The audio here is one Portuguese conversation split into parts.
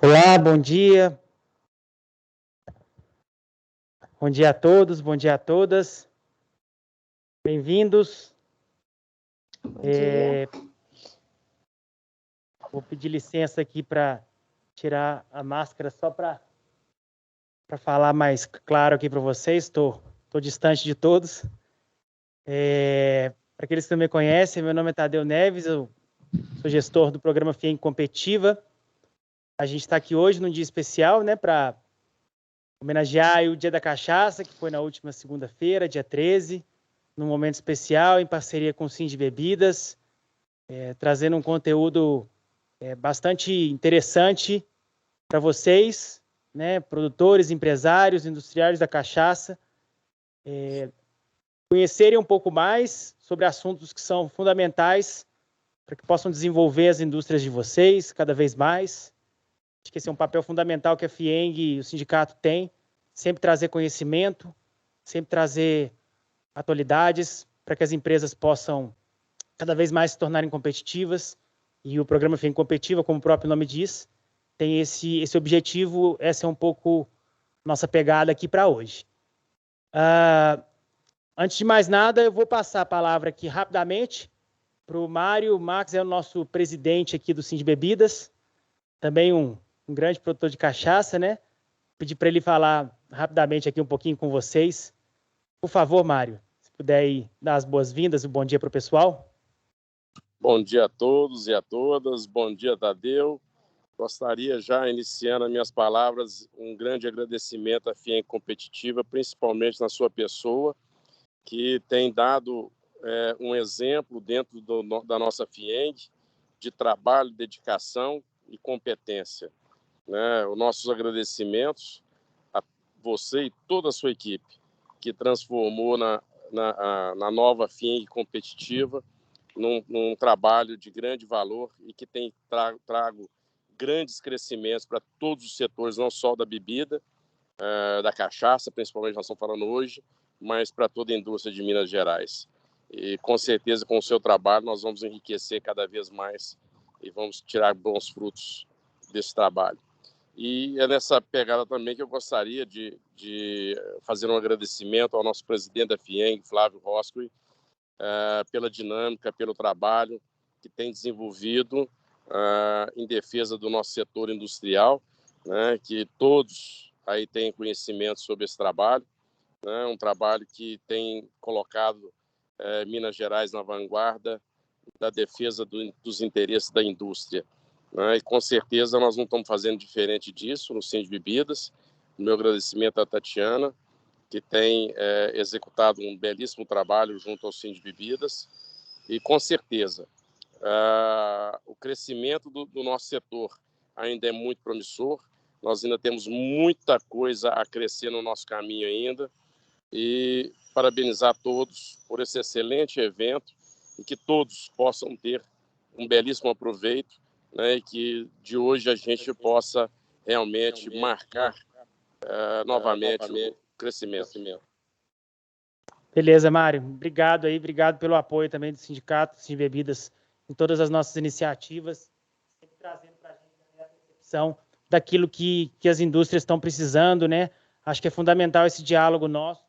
Olá, bom dia. Bom dia a todos, bom dia a todas. Bem-vindos. Bom dia. Vou pedir licença aqui para tirar a máscara só para falar mais claro aqui para vocês. Estou distante de todos. Para aqueles que não me conhecem, meu nome é Tadeu Neves, eu sou gestor do programa FIENG Competitiva. A gente está aqui hoje num dia especial, né, para homenagear o Dia da Cachaça, que foi na última segunda-feira, dia 13, num momento especial, em parceria com o Sind Bebidas, trazendo um conteúdo bastante interessante para vocês, né, produtores, empresários, industriários da cachaça, conhecerem um pouco mais sobre assuntos que são fundamentais para que possam desenvolver as indústrias de vocês cada vez mais. Acho que esse é um papel fundamental que a FIENG e o sindicato têm, sempre trazer conhecimento, sempre trazer atualidades para que as empresas possam cada vez mais se tornarem competitivas. E o programa FIENG Competitiva, como o próprio nome diz, tem esse objetivo, essa é um pouco nossa pegada aqui para hoje. Antes de mais nada, eu vou passar a palavra aqui rapidamente para o Mário. O Max é o nosso presidente aqui do Sind Bebidas, também um grande produtor de cachaça, né? Pedir para ele falar rapidamente aqui um pouquinho com vocês. Por favor, Mário, se puder aí dar as boas-vindas e um bom dia para o pessoal. Bom dia a todos e a todas, bom dia, Tadeu. Gostaria já, iniciando as minhas palavras, um grande agradecimento à FIENG Competitiva, principalmente na sua pessoa, que tem dado um exemplo dentro da nossa FIENG de trabalho, dedicação e competência. Né? Os nossos agradecimentos a você e toda a sua equipe, que transformou na nova FIENG Competitiva num trabalho de grande valor e que tem trago grandes crescimentos para todos os setores, não só da bebida, da cachaça, principalmente nós estamos falando hoje, mas para toda a indústria de Minas Gerais. E com certeza, com o seu trabalho, nós vamos enriquecer cada vez mais e vamos tirar bons frutos desse trabalho. E é nessa pegada também que eu gostaria de fazer um agradecimento ao nosso presidente da FIENG, Flávio Roscoe, pela dinâmica, pelo trabalho que tem desenvolvido em defesa do nosso setor industrial, né, que todos aí têm conhecimento sobre esse trabalho, né, um trabalho que tem colocado Minas Gerais na vanguarda da defesa dos interesses da indústria. Né, e com certeza nós não estamos fazendo diferente disso no Sind Bebidas. O meu agradecimento à Tatiana, que tem executado um belíssimo trabalho junto ao Sind Bebidas, e com certeza o crescimento do nosso setor ainda é muito promissor, nós ainda temos muita coisa a crescer no nosso caminho ainda, e parabenizar todos por esse excelente evento, e que todos possam ter um belíssimo aproveito, né, e que de hoje a gente possa realmente marcar novamente o crescimento. Beleza, Mário. Obrigado aí, obrigado pelo apoio também do sindicato Sind Bebidas em todas as nossas iniciativas, sempre trazendo para a gente a percepção daquilo que as indústrias estão precisando, né? Acho que é fundamental esse diálogo nosso.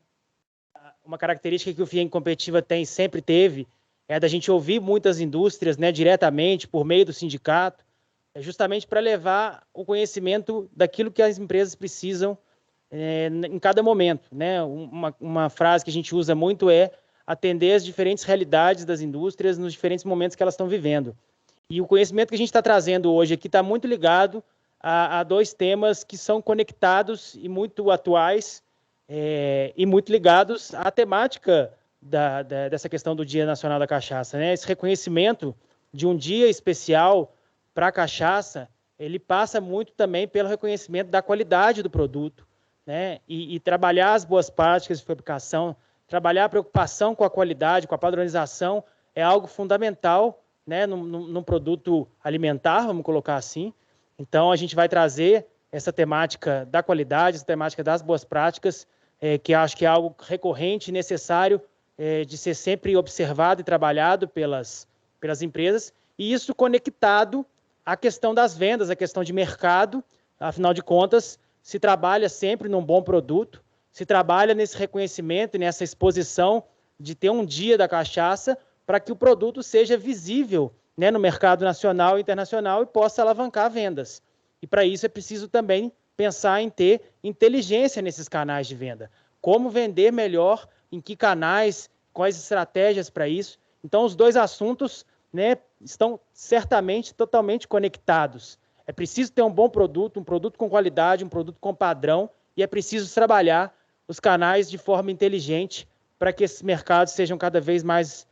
Uma característica que o FIENG Competitiva sempre teve, é da gente ouvir muitas indústrias, né, diretamente, por meio do sindicato, justamente para levar o conhecimento daquilo que as empresas precisam em cada momento, né? Uma frase que a gente usa muito é atender as diferentes realidades das indústrias nos diferentes momentos que elas estão vivendo. E o conhecimento que a gente está trazendo hoje aqui está muito ligado a dois temas que são conectados e muito atuais e muito ligados à temática dessa questão do Dia Nacional da Cachaça, né? Esse reconhecimento de um dia especial para a cachaça, ele passa muito também pelo reconhecimento da qualidade do produto, né? E trabalhar as boas práticas de fabricação, trabalhar a preocupação com a qualidade, com a padronização, é algo fundamental, né, num produto alimentar, vamos colocar assim. Então, a gente vai trazer essa temática da qualidade, essa temática das boas práticas, que acho que é algo recorrente e necessário de ser sempre observado e trabalhado pelas empresas, e isso conectado à questão das vendas, à questão de mercado. Afinal de contas, se trabalha sempre num bom produto, se trabalha nesse reconhecimento, nessa exposição de ter um dia da cachaça para que o produto seja visível, né, no mercado nacional e internacional e possa alavancar vendas. E para isso é preciso também pensar em ter inteligência nesses canais de venda. Como vender melhor, em que canais, quais estratégias para isso. Então, os dois assuntos, né, estão certamente totalmente conectados. É preciso ter um bom produto, um produto com qualidade, um produto com padrão, e é preciso trabalhar os canais de forma inteligente para que esses mercados sejam cada vez mais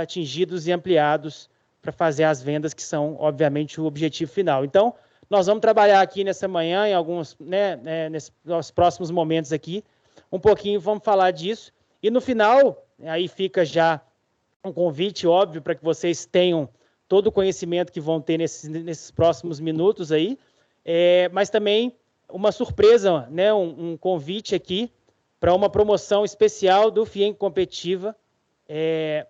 atingidos e ampliados para fazer as vendas, que são, obviamente, o objetivo final. Então, nós vamos trabalhar aqui nessa manhã, em alguns, nos próximos momentos aqui, um pouquinho, vamos falar disso. E no final, aí fica já um convite óbvio para que vocês tenham todo o conhecimento que vão ter nesses próximos minutos aí, mas também uma surpresa, né, um convite aqui para uma promoção especial do FIENG Competitiva.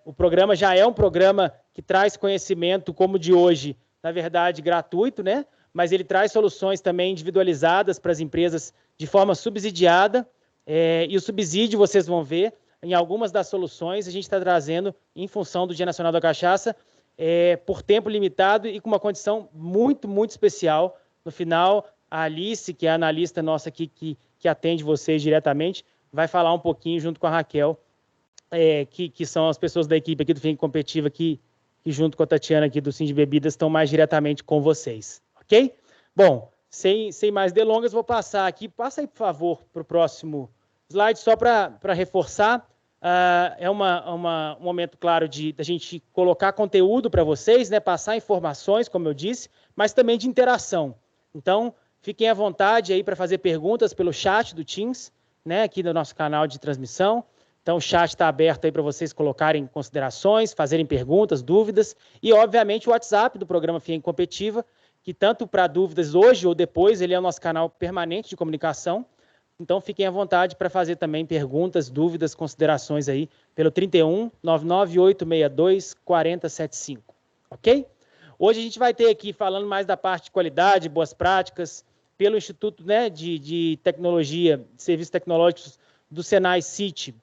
O programa já é um programa que traz conhecimento, como o de hoje, na verdade, gratuito, né? Mas ele traz soluções também individualizadas para as empresas de forma subsidiada, e o subsídio, vocês vão ver, em algumas das soluções, a gente está trazendo, em função do Dia Nacional da Cachaça, por tempo limitado e com uma condição muito, muito especial. No final, a Alice, que é a analista nossa aqui, que atende vocês diretamente, vai falar um pouquinho junto com a Raquel, que são as pessoas da equipe aqui do FIENG Competitiva, que junto com a Tatiana aqui do Sim de Bebidas estão mais diretamente com vocês, ok? Bom, sem mais delongas, vou passar aqui, passa aí, por favor, para o próximo slide, só para reforçar. É um momento, claro, da gente colocar conteúdo para vocês, né, passar informações, como eu disse, mas também de interação. Então, fiquem à vontade aí para fazer perguntas pelo chat do Teams, né, aqui do nosso canal de transmissão. Então, o chat está aberto aí para vocês colocarem considerações, fazerem perguntas, dúvidas, e, obviamente, o WhatsApp do programa FIENG Competitiva, que tanto para dúvidas hoje ou depois, ele é o nosso canal permanente de comunicação. Então, fiquem à vontade para fazer também perguntas, dúvidas, considerações aí pelo 31 99862 4075, ok? Hoje a gente vai ter aqui, falando mais da parte de qualidade, boas práticas, pelo Instituto, né, de Tecnologia, de Serviços Tecnológicos do Senai City,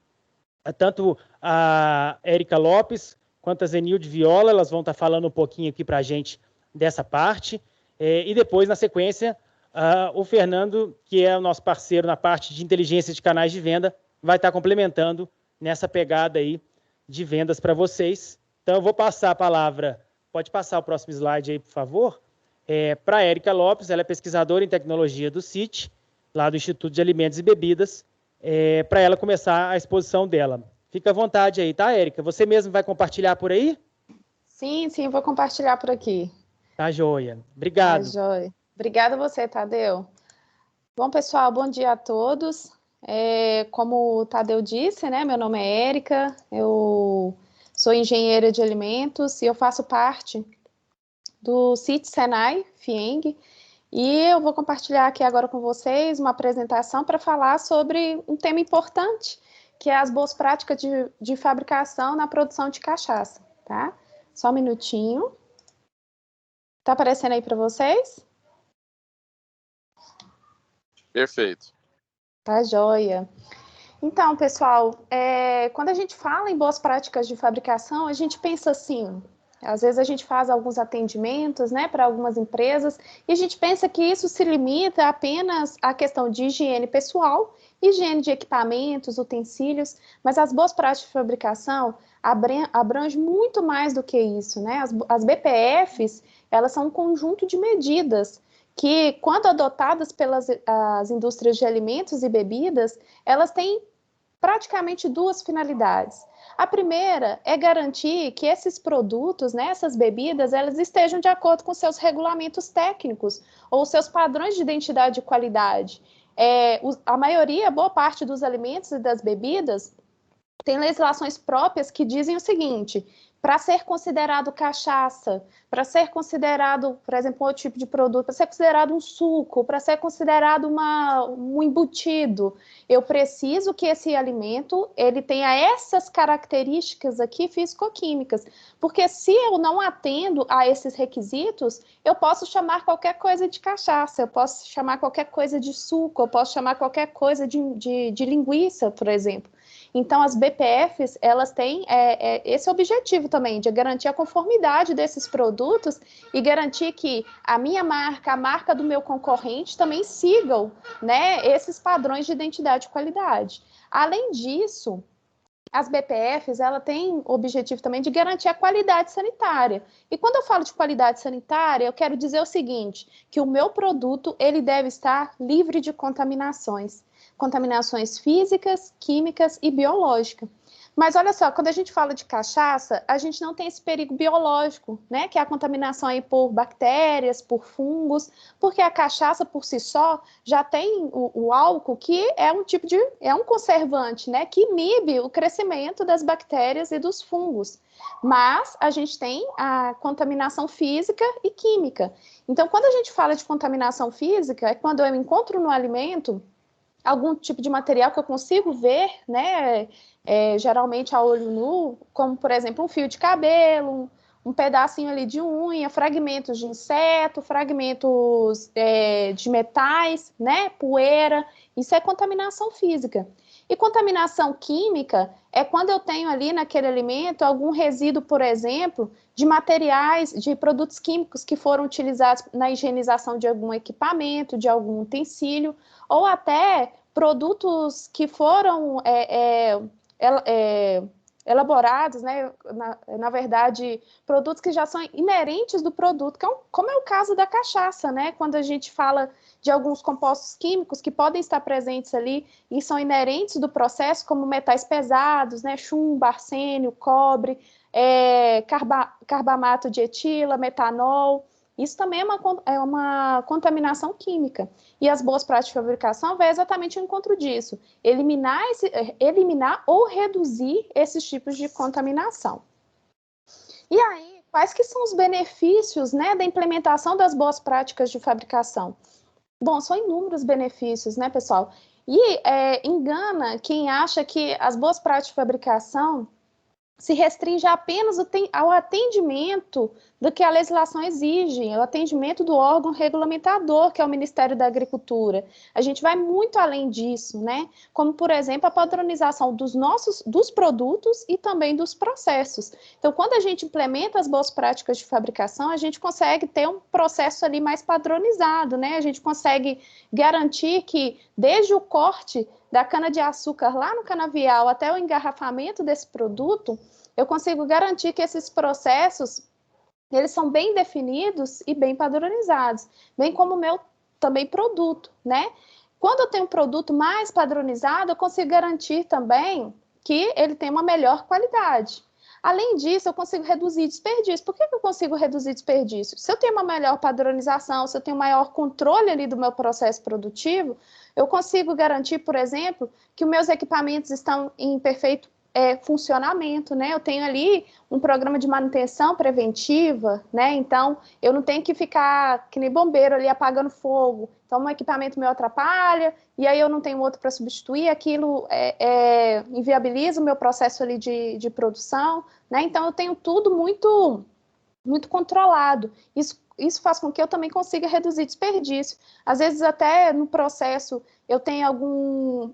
tanto a Érica Lopes quanto a Zenilde Viola, elas vão estar falando um pouquinho aqui para a gente dessa parte, e depois, na sequência, o Fernando, que é o nosso parceiro na parte de inteligência de canais de venda, vai estar complementando nessa pegada aí de vendas para vocês. Então, eu vou passar a palavra, pode passar o próximo slide aí, por favor, para a Érica Lopes, ela é pesquisadora em tecnologia do CIT, lá do Instituto de Alimentos e Bebidas, para ela começar a exposição dela. Fica à vontade aí, tá, Érica? Você mesmo vai compartilhar por aí? Sim, vou compartilhar por aqui. Tá, joia. Obrigado. Tá, joia. Obrigada a você, Tadeu. Bom, pessoal, bom dia a todos. Como o Tadeu disse, né, meu nome é Érica, eu sou engenheira de alimentos e eu faço parte do CIT Senai FIENG, e eu vou compartilhar aqui agora com vocês uma apresentação para falar sobre um tema importante, que é as boas práticas de fabricação na produção de cachaça, tá? Só um minutinho. Tá aparecendo aí para vocês? Perfeito. Tá joia. Então, pessoal, quando a gente fala em boas práticas de fabricação, a gente pensa assim, às vezes a gente faz alguns atendimentos, né, para algumas empresas, e a gente pensa que isso se limita apenas à questão de higiene pessoal, higiene de equipamentos, utensílios, mas as boas práticas de fabricação abrangem muito mais do que isso, né? As BPFs, elas são um conjunto de medidas que, quando adotadas pelas as indústrias de alimentos e bebidas, elas têm praticamente duas finalidades. A primeira é garantir que esses produtos, né, essas bebidas, elas estejam de acordo com seus regulamentos técnicos ou seus padrões de identidade e qualidade. A maioria, boa parte dos alimentos e das bebidas, tem legislações próprias que dizem o seguinte: para ser considerado cachaça, para ser considerado, por exemplo, outro tipo de produto, para ser considerado um suco, para ser considerado um embutido, eu preciso que esse alimento ele tenha essas características aqui físico-químicas, porque se eu não atendo a esses requisitos, eu posso chamar qualquer coisa de cachaça, eu posso chamar qualquer coisa de suco, eu posso chamar qualquer coisa de linguiça, por exemplo. Então, as BPFs, elas têm esse objetivo também, de garantir a conformidade desses produtos e garantir que a minha marca, a marca do meu concorrente também sigam, né, esses padrões de identidade e qualidade. Além disso, as BPFs, ela tem o objetivo também de garantir a qualidade sanitária. E quando eu falo de qualidade sanitária, eu quero dizer o seguinte, que o meu produto, ele deve estar livre de contaminações físicas, químicas e biológicas. Mas olha só, quando a gente fala de cachaça, a gente não tem esse perigo biológico, né? Que é a contaminação aí por bactérias, por fungos, porque a cachaça por si só já tem o álcool, que é um conservante, né? Que inibe o crescimento das bactérias e dos fungos. Mas a gente tem a contaminação física e química. Então, quando a gente fala de contaminação física, é quando eu encontro no alimento algum tipo de material que eu consigo ver, né, geralmente a olho nu, como, por exemplo, um fio de cabelo, um pedacinho ali de unha, fragmentos de inseto, fragmentos de metais, né, poeira, isso é contaminação física. E contaminação química é quando eu tenho ali naquele alimento algum resíduo, por exemplo, de materiais, de produtos químicos que foram utilizados na higienização de algum equipamento, de algum utensílio, ou até produtos que foram elaborados, né, na verdade, produtos que já são inerentes do produto, como é o caso da cachaça, né, quando a gente fala de alguns compostos químicos que podem estar presentes ali e são inerentes do processo, como metais pesados, né, chumbo, arsênio, cobre, carbamato de etila, metanol. Isso também é uma contaminação química. E as boas práticas de fabricação vai exatamente ao encontro disso. Eliminar ou reduzir esses tipos de contaminação. E aí, quais que são os benefícios, né, da implementação das boas práticas de fabricação? Bom, são inúmeros benefícios, né, pessoal? E engana quem acha que as boas práticas de fabricação se restringe apenas ao atendimento do que a legislação exige, o atendimento do órgão regulamentador, que é o Ministério da Agricultura. A gente vai muito além disso, né? Como, por exemplo, a padronização dos produtos e também dos processos. Então, quando a gente implementa as boas práticas de fabricação, a gente consegue ter um processo ali mais padronizado, né? A gente consegue garantir que, desde o corte da cana-de-açúcar lá no canavial até o engarrafamento desse produto, eu consigo garantir que esses processos, eles são bem definidos e bem padronizados, bem como o meu também produto, né? Quando eu tenho um produto mais padronizado, eu consigo garantir também que ele tem uma melhor qualidade. Além disso, eu consigo reduzir desperdício. Por que eu consigo reduzir desperdício? Se eu tenho uma melhor padronização, se eu tenho um maior controle ali do meu processo produtivo, eu consigo garantir, por exemplo, que os meus equipamentos estão em perfeito funcionamento, né? Eu tenho ali um programa de manutenção preventiva, né? Então, eu não tenho que ficar que nem bombeiro ali apagando fogo. Então, um equipamento meu atrapalha, e aí eu não tenho outro para substituir, aquilo inviabiliza o meu processo ali de produção, né? Então, eu tenho tudo muito, muito controlado. Isso faz com que eu também consiga reduzir desperdício. Às vezes, até no processo, eu tenho algum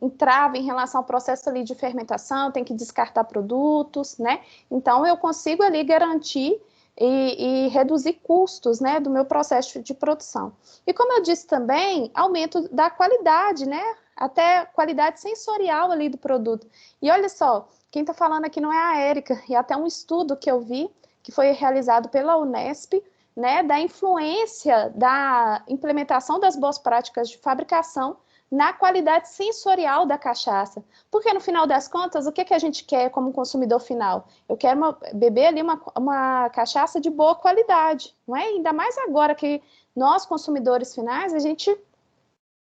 entrave em relação ao processo ali de fermentação, tenho que descartar produtos, né? Então, eu consigo ali garantir e reduzir custos, né, do meu processo de produção. E como eu disse também, aumento da qualidade, né? Até qualidade sensorial ali do produto. E olha só, quem está falando aqui não é a Érica, e até um estudo que eu vi, que foi realizado pela Unesp, né, da influência da implementação das boas práticas de fabricação na qualidade sensorial da cachaça. Porque, no final das contas, o que a gente quer como consumidor final? Eu quero beber ali uma cachaça de boa qualidade, não é? Ainda mais agora que nós, consumidores finais, a gente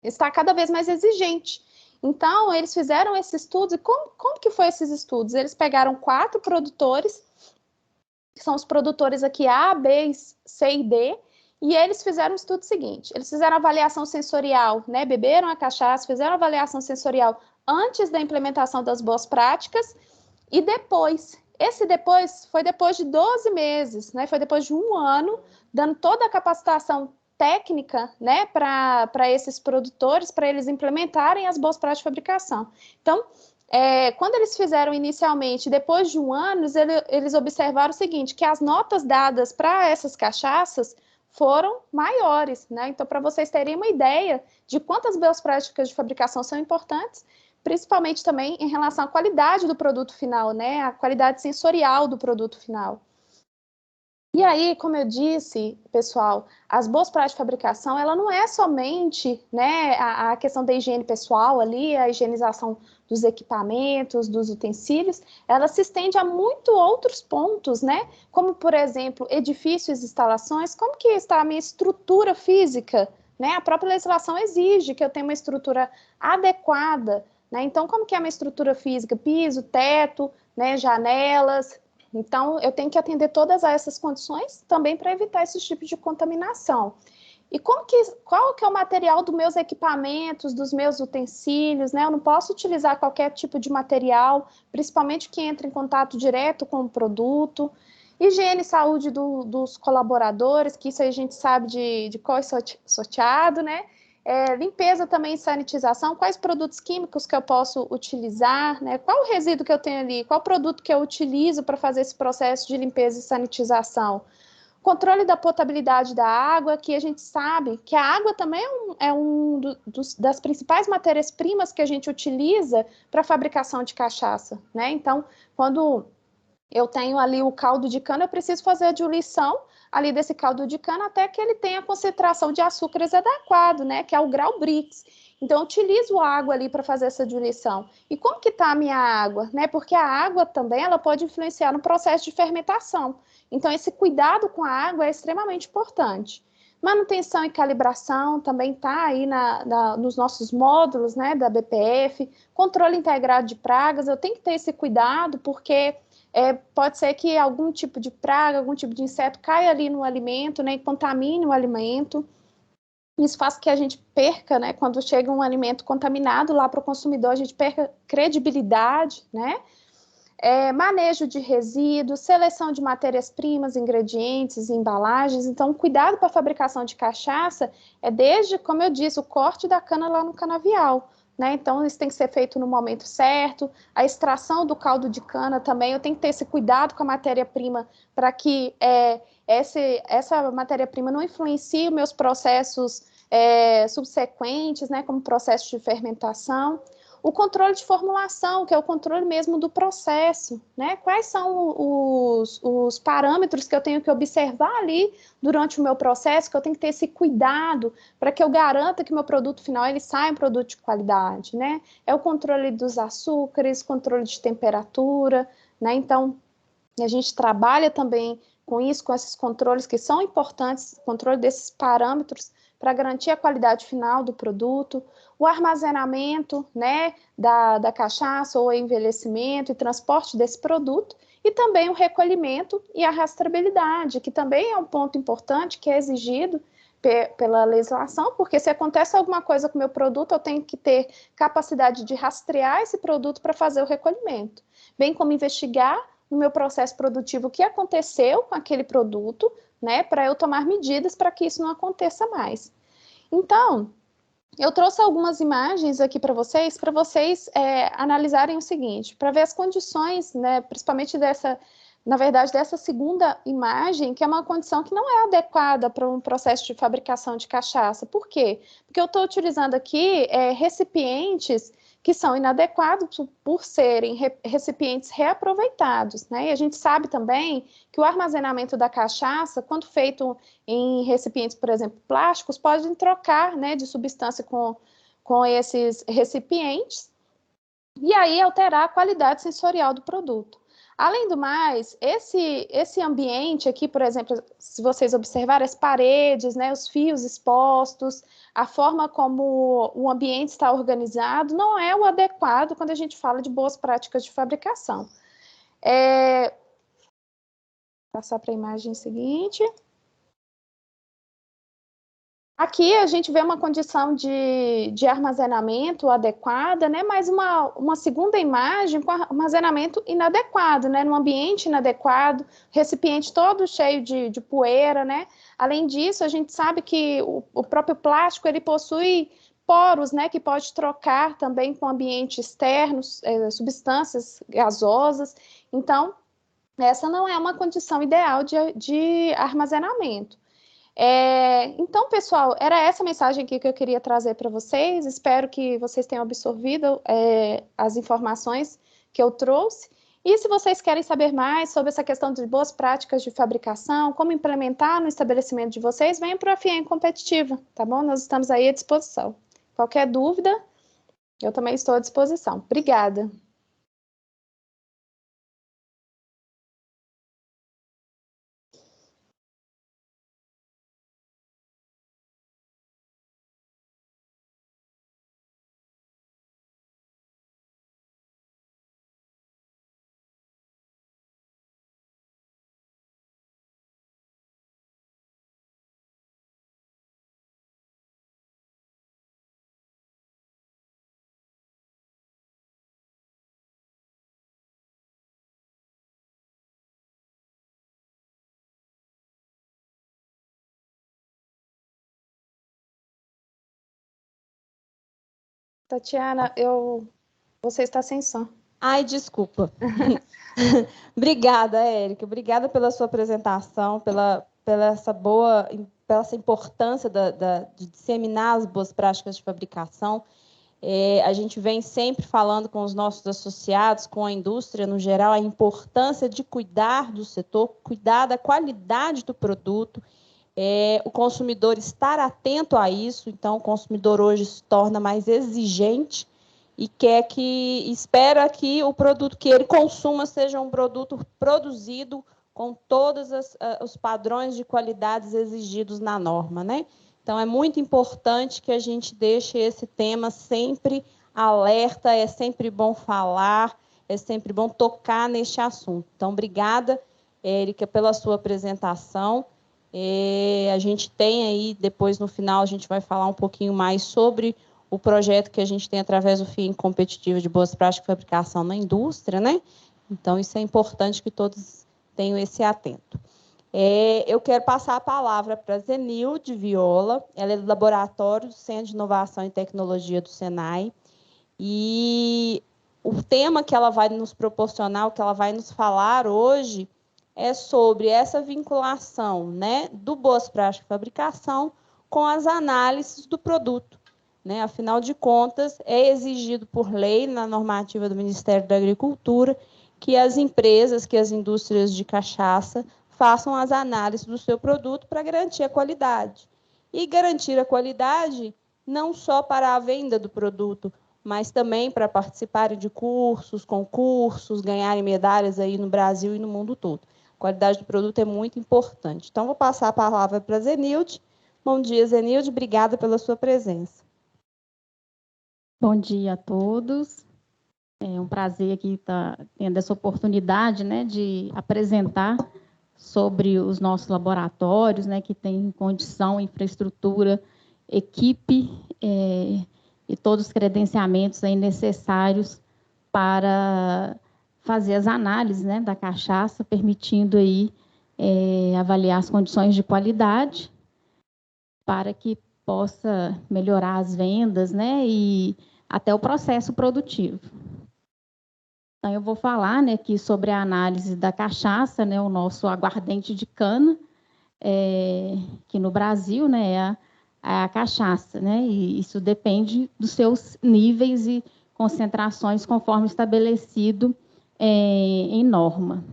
está cada vez mais exigente. Então, eles fizeram esses estudos, e como que foi esses estudos? Eles pegaram 4 produtores, que são os produtores aqui A, B, C e D, e eles fizeram o estudo seguinte, eles fizeram avaliação sensorial, né, beberam a cachaça, fizeram avaliação sensorial antes da implementação das boas práticas, e depois, esse depois foi depois de 12 meses, né, foi depois de 1 ano, dando toda a capacitação técnica, né, para esses produtores, para eles implementarem as boas práticas de fabricação. Então, quando eles fizeram inicialmente, depois de 1 ano, eles observaram o seguinte, que as notas dadas para essas cachaças foram maiores, né? Então, para vocês terem uma ideia de quantas boas práticas de fabricação são importantes, principalmente também em relação à qualidade do produto final, né? A qualidade sensorial do produto final. E aí, como eu disse, pessoal, as boas práticas de fabricação, ela não é somente, né, a questão da higiene pessoal ali, a higienização dos equipamentos, dos utensílios, ela se estende a muitos outros pontos, né, como, por exemplo, edifícios e instalações, como que está a minha estrutura física, né, a própria legislação exige que eu tenha uma estrutura adequada, né, então como que é a minha estrutura física? Piso, teto, né, janelas. Então, eu tenho que atender todas essas condições também para evitar esses tipos de contaminação. E qual que é o material dos meus equipamentos, dos meus utensílios, né? Eu não posso utilizar qualquer tipo de material, principalmente que entra em contato direto com o produto. Higiene e saúde dos colaboradores, que isso aí a gente sabe de qual é sorteado, né? Limpeza também e sanitização, quais produtos químicos que eu posso utilizar, né? Qual o resíduo que eu tenho ali, qual produto que eu utilizo para fazer esse processo de limpeza e sanitização. Controle da potabilidade da água, que a gente sabe que a água também é das principais matérias-primas que a gente utiliza para a fabricação de cachaça, né? Então, quando eu tenho ali o caldo de cana, eu preciso fazer a diluição ali desse caldo de cana até que ele tenha a concentração de açúcares adequado, né, que é o grau Brix. Então, eu utilizo água ali para fazer essa diluição. E como que está a minha água? Né? Porque a água também ela pode influenciar no processo de fermentação. Então, esse cuidado com a água é extremamente importante. Manutenção e calibração também está aí nos nossos módulos, né, da BPF. Controle integrado de pragas, eu tenho que ter esse cuidado, porque pode ser que algum tipo de praga, algum tipo de inseto caia ali no alimento, né, e contamine o alimento. Isso faz que a gente perca, né, quando chega um alimento contaminado lá para o consumidor, a gente perca credibilidade, né? Manejo de resíduos, seleção de matérias-primas, ingredientes, embalagens. Então, cuidado para a fabricação de cachaça desde, como eu disse, o corte da cana lá no canavial. Né? Então, isso tem que ser feito no momento certo. A extração do caldo de cana também, eu tenho que ter esse cuidado com a matéria-prima para que essa matéria-prima não influencie os meus processos subsequentes, né? Como processo de fermentação. O controle de formulação, que é o controle mesmo do processo, né? Quais são os parâmetros que eu tenho que observar ali durante o meu processo, que eu tenho que ter esse cuidado para que eu garanta que o meu produto final ele saia um produto de qualidade, né? É o controle dos açúcares, controle de temperatura, né? Então, a gente trabalha também com isso, com esses controles que são importantes, controle desses parâmetros para garantir a qualidade final do produto, o armazenamento, né, da cachaça ou envelhecimento e transporte desse produto, e também o recolhimento e a rastreabilidade, que também é um ponto importante que é exigido pela legislação, porque se acontece alguma coisa com o meu produto, eu tenho que ter capacidade de rastrear esse produto para fazer o recolhimento, bem como investigar no meu processo produtivo o que aconteceu com aquele produto, né, para eu tomar medidas para que isso não aconteça mais. Então, eu trouxe algumas imagens aqui para vocês analisarem o seguinte, para ver as condições, né, principalmente dessa segunda imagem, que é uma condição que não é adequada para um processo de fabricação de cachaça. Por quê? Porque eu estou utilizando aqui recipientes que são inadequados por serem recipientes reaproveitados, né? E a gente sabe também que o armazenamento da cachaça, quando feito em recipientes, por exemplo, plásticos, podem trocar, né, de substância com esses recipientes e aí alterar a qualidade sensorial do produto. Além do mais, esse ambiente aqui, por exemplo, se vocês observarem as paredes, né, os fios expostos, a forma como o ambiente está organizado, não é o adequado quando a gente fala de boas práticas de fabricação. Passar para a imagem seguinte. Aqui a gente vê uma condição de armazenamento adequada, né? Mas uma segunda imagem com armazenamento inadequado, né? Num ambiente inadequado, recipiente todo cheio de poeira, né? Além disso, a gente sabe que o próprio plástico ele possui poros, né? Que pode trocar também com o ambiente externo, substâncias gasosas. Então, essa não é uma condição ideal de armazenamento. Então, pessoal, era essa mensagem aqui que eu queria trazer para vocês. Espero que vocês tenham absorvido as informações que eu trouxe. E se vocês querem saber mais sobre essa questão de boas práticas de fabricação, como implementar no estabelecimento de vocês, venham para a FIEM Competitiva, tá bom? Nós estamos aí à disposição. Qualquer dúvida, eu também estou à disposição. Obrigada. Tatiana, você está sem som. Ai, desculpa. Obrigada, Érica. Obrigada pela sua apresentação, pela essa importância de disseminar as boas práticas de fabricação. A gente vem sempre falando com os nossos associados, com a indústria no geral, a importância de cuidar do setor, cuidar da qualidade do produto, o consumidor estar atento a isso. Então, o consumidor hoje se torna mais exigente e espera que o produto que ele consuma seja um produto produzido com todos os padrões de qualidades exigidos na norma, né? Então, é muito importante que a gente deixe esse tema sempre alerta, é sempre bom falar, é sempre bom tocar neste assunto. Então, obrigada, Érica, pela sua apresentação. A gente tem aí, depois no final, a gente vai falar um pouquinho mais sobre o projeto que a gente tem através do FIEM Competitivo de Boas Práticas de Fabricação na Indústria, né? Então, isso é importante que todos tenham esse atento. Eu quero passar a palavra para a Zenilde Viola, ela é do Laboratório do Centro de Inovação e Tecnologia do Senai, e o tema que ela vai nos proporcionar, o que ela vai nos falar hoje, é sobre essa vinculação, né, do boas práticas de fabricação com as análises do produto, né? Afinal de contas, é exigido por lei, na normativa do Ministério da Agricultura, que as empresas, que as indústrias de cachaça façam as análises do seu produto para garantir a qualidade. E garantir a qualidade não só para a venda do produto, mas também para participarem de cursos, concursos, ganharem medalhas aí no Brasil e no mundo todo. A qualidade do produto é muito importante. Então, vou passar a palavra para a Zenilde. Bom dia, Zenilde. Obrigada pela sua presença. Bom dia a todos. É um prazer aqui estar tendo essa oportunidade, né, de apresentar sobre os nossos laboratórios, né, que têm condição, infraestrutura, equipe e todos os credenciamentos aí necessários para fazer as análises, né, da cachaça, permitindo aí avaliar as condições de qualidade para que possa melhorar as vendas, né, e até o processo produtivo. Então, eu vou falar, né, aqui sobre a análise da cachaça, né, o nosso aguardente de cana, que no Brasil, né, é a cachaça, né, e isso depende dos seus níveis e concentrações conforme estabelecido em norma.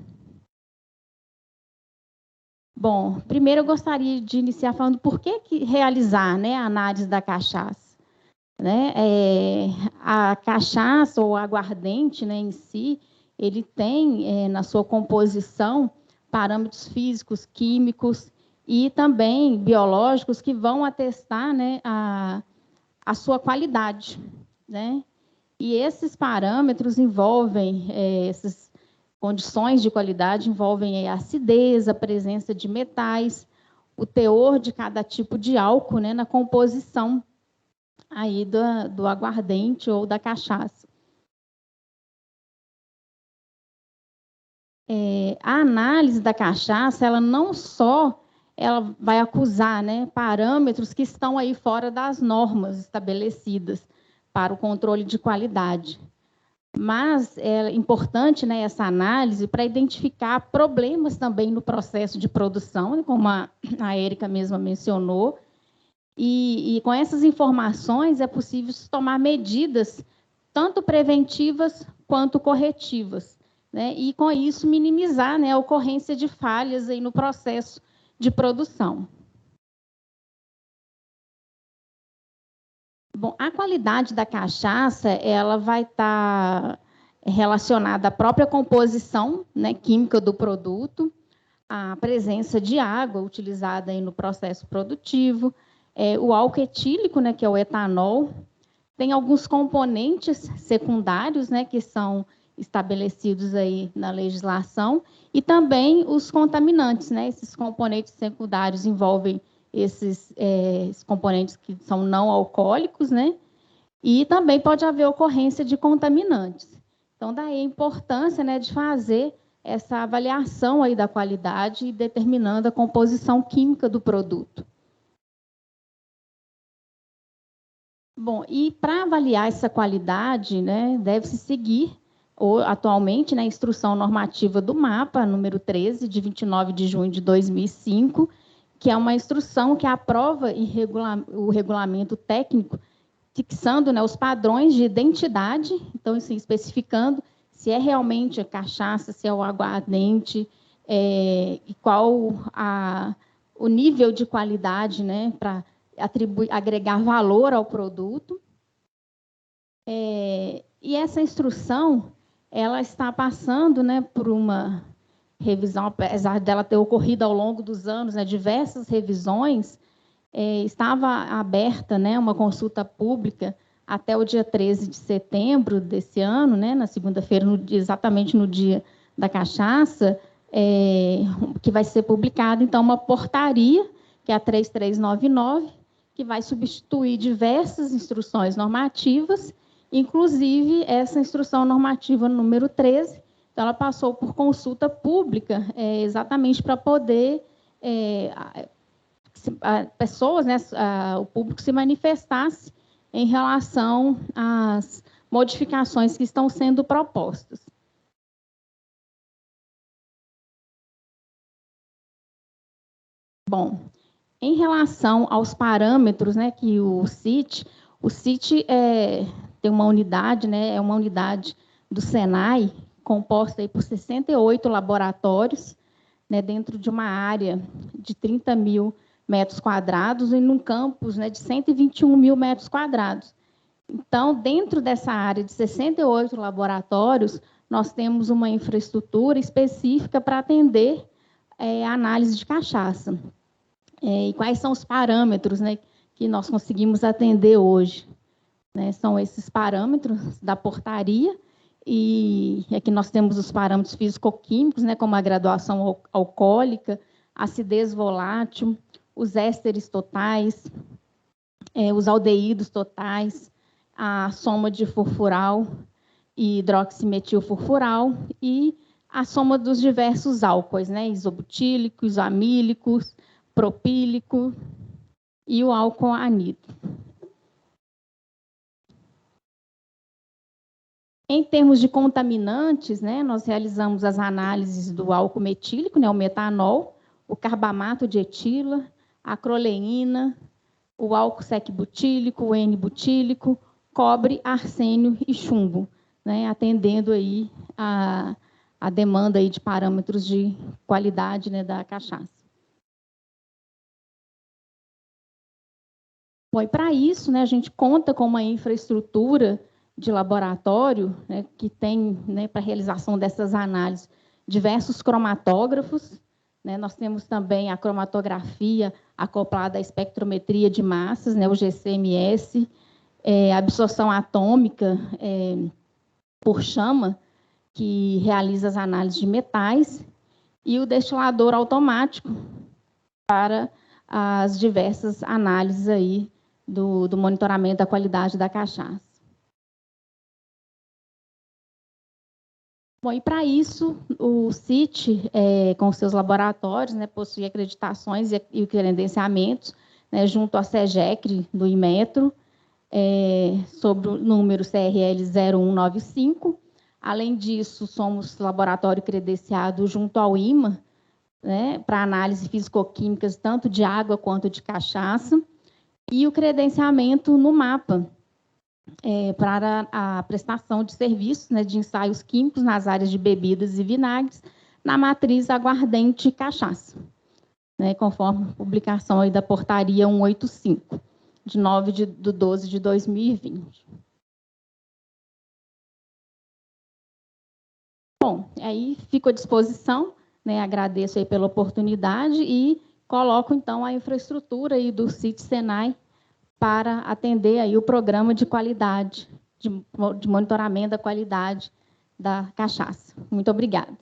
Bom, primeiro eu gostaria de iniciar falando por que realizar, né, a análise da cachaça. Né? A cachaça ou aguardente, né, em si, ele tem na sua composição parâmetros físicos, químicos e também biológicos que vão atestar, né, a sua qualidade, né? E esses parâmetros envolvem, essas condições de qualidade envolvem a acidez, a presença de metais, o teor de cada tipo de álcool, né, na composição aí do aguardente ou da cachaça. A análise da cachaça, ela não só ela vai acusar, né, parâmetros que estão aí fora das normas estabelecidas para o controle de qualidade, mas é importante, né, essa análise para identificar problemas também no processo de produção, como a Érica mesma mencionou, e com essas informações é possível tomar medidas tanto preventivas quanto corretivas, né, e com isso minimizar, né, a ocorrência de falhas aí no processo de produção. Bom, a qualidade da cachaça, ela vai estar relacionada à própria composição, né, química do produto, a presença de água utilizada aí no processo produtivo, o álcool etílico, né, que é o etanol, tem alguns componentes secundários, né, que são estabelecidos aí na legislação, e também os contaminantes, né, esses componentes secundários envolvem esses componentes que são não alcoólicos, né? E também pode haver ocorrência de contaminantes. Então, daí a importância, né, de fazer essa avaliação aí da qualidade, determinando a composição química do produto. Bom, e para avaliar essa qualidade, né, deve-se seguir, atualmente, né, a Instrução Normativa do MAPA, número 13, de 29 de junho de 2005, que é uma instrução que aprova o regulamento técnico, fixando, né, os padrões de identidade, então, assim, especificando se é realmente a cachaça, se é o aguardente, e qual o nível de qualidade, né, para agregar valor ao produto. E essa instrução, ela está passando, né, por uma revisão, apesar dela ter ocorrido ao longo dos anos, né, diversas revisões, estava aberta, né, uma consulta pública até o dia 13 de setembro desse ano, né, na segunda-feira, exatamente no dia da cachaça, que vai ser publicada, então, uma portaria, que é a 3399, que vai substituir diversas instruções normativas, inclusive essa instrução normativa número 13, então, ela passou por consulta pública, exatamente para poder pessoas, né, o público se manifestasse em relação às modificações que estão sendo propostas. Bom, em relação aos parâmetros, né, que o CIT tem uma unidade, né, é uma unidade do SENAI, composta aí por 68 laboratórios, né, dentro de uma área de 30 mil metros quadrados e num campus, né, de 121 mil metros quadrados. Então, dentro dessa área de 68 laboratórios, nós temos uma infraestrutura específica para atender a análise de cachaça. E quais são os parâmetros, né, que nós conseguimos atender hoje? Né, são esses parâmetros da portaria, e aqui nós temos os parâmetros físico-químicos, né, como a graduação alcoólica, acidez volátil, os ésteres totais, os aldeídos totais, a soma de furfural e hidroximetilfurfural e a soma dos diversos álcoois, né, isobutílico, isoamílico, propílico e o álcool anidro. Em termos de contaminantes, né, nós realizamos as análises do álcool metílico, né, o metanol, o carbamato de etila, a acroleína, o álcool sec-butílico, o N-butílico, cobre, arsênio e chumbo, né, atendendo aí a demanda aí de parâmetros de qualidade, né, da cachaça. Bom, e para isso, né, a gente conta com uma infraestrutura de laboratório, né, que tem, né, para realização dessas análises diversos cromatógrafos, né, nós temos também a cromatografia acoplada à espectrometria de massas, né, o GCMS, a absorção atômica por chama, que realiza as análises de metais, e o destilador automático para as diversas análises aí do monitoramento da qualidade da cachaça. Bom, e para isso, o CIT, com seus laboratórios, né, possui acreditações e credenciamentos, né, junto à SEGECRE do Inmetro, sobre o número CRL 0195. Além disso, somos laboratório credenciado junto ao IMA, né, para análise físico-químicas tanto de água quanto de cachaça, e o credenciamento no MAPA, para a prestação de serviços, né, de ensaios químicos nas áreas de bebidas e vinagres, na matriz aguardente e cachaça, né, conforme a publicação aí da portaria 185, de 9/12 de 2020. Bom, aí fico à disposição, né, agradeço aí pela oportunidade e coloco, então, a infraestrutura aí do CIT Senai para atender aí o programa de qualidade, de monitoramento da qualidade da cachaça. Muito obrigada.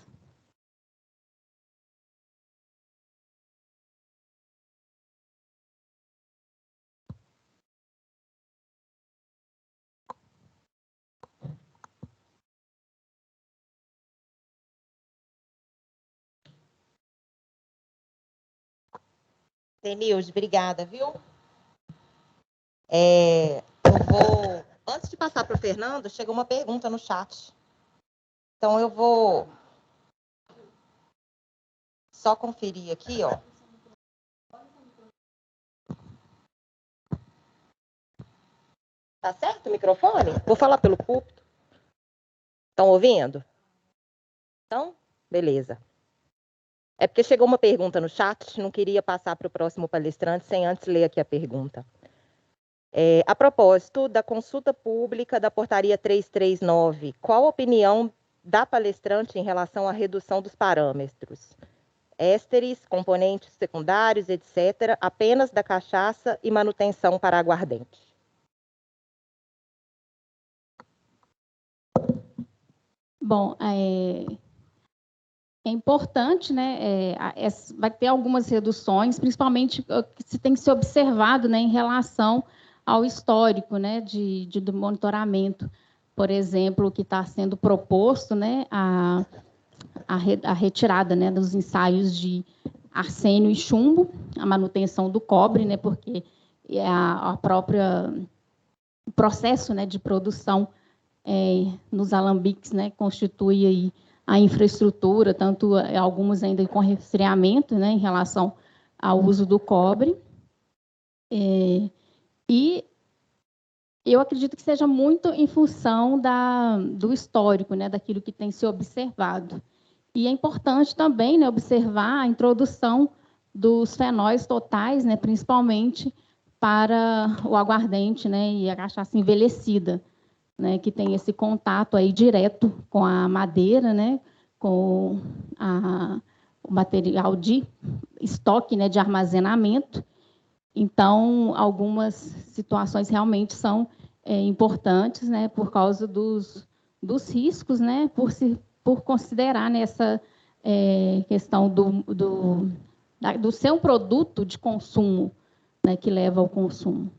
Zenilde, obrigada, viu? Antes de passar para o Fernando, chegou uma pergunta no chat. Então, eu vou só conferir aqui, ó. Tá certo o microfone? Vou falar pelo púlpito. Estão ouvindo? Então, beleza. É porque chegou uma pergunta no chat, não queria passar para o próximo palestrante sem antes ler aqui a pergunta. A propósito da consulta pública da portaria 339, qual a opinião da palestrante em relação à redução dos parâmetros? Ésteres, componentes secundários, etc., apenas da cachaça e manutenção para aguardente. Bom, é importante, né? Vai ter algumas reduções, principalmente que se tem que ser observado, né, em relação ao histórico, né, do monitoramento. Por exemplo, o que está sendo proposto, né, a retirada, né, dos ensaios de arsênio e chumbo, a manutenção do cobre, né, porque a própria o processo, né, de produção nos alambiques, né, constitui aí a infraestrutura, tanto algumas ainda com resfriamento, né, em relação ao uso do cobre. E eu acredito que seja muito em função do histórico, né, daquilo que tem se observado. E é importante também, né, observar a introdução dos fenóis totais, né, principalmente para o aguardente, né, e a cachaça envelhecida, né, que tem esse contato aí direto com a madeira, né, com o material de estoque, né, de armazenamento. Então, algumas situações realmente são importantes, né, por causa dos riscos, né, por considerar nessa questão do ser um produto de consumo, né, que leva ao consumo.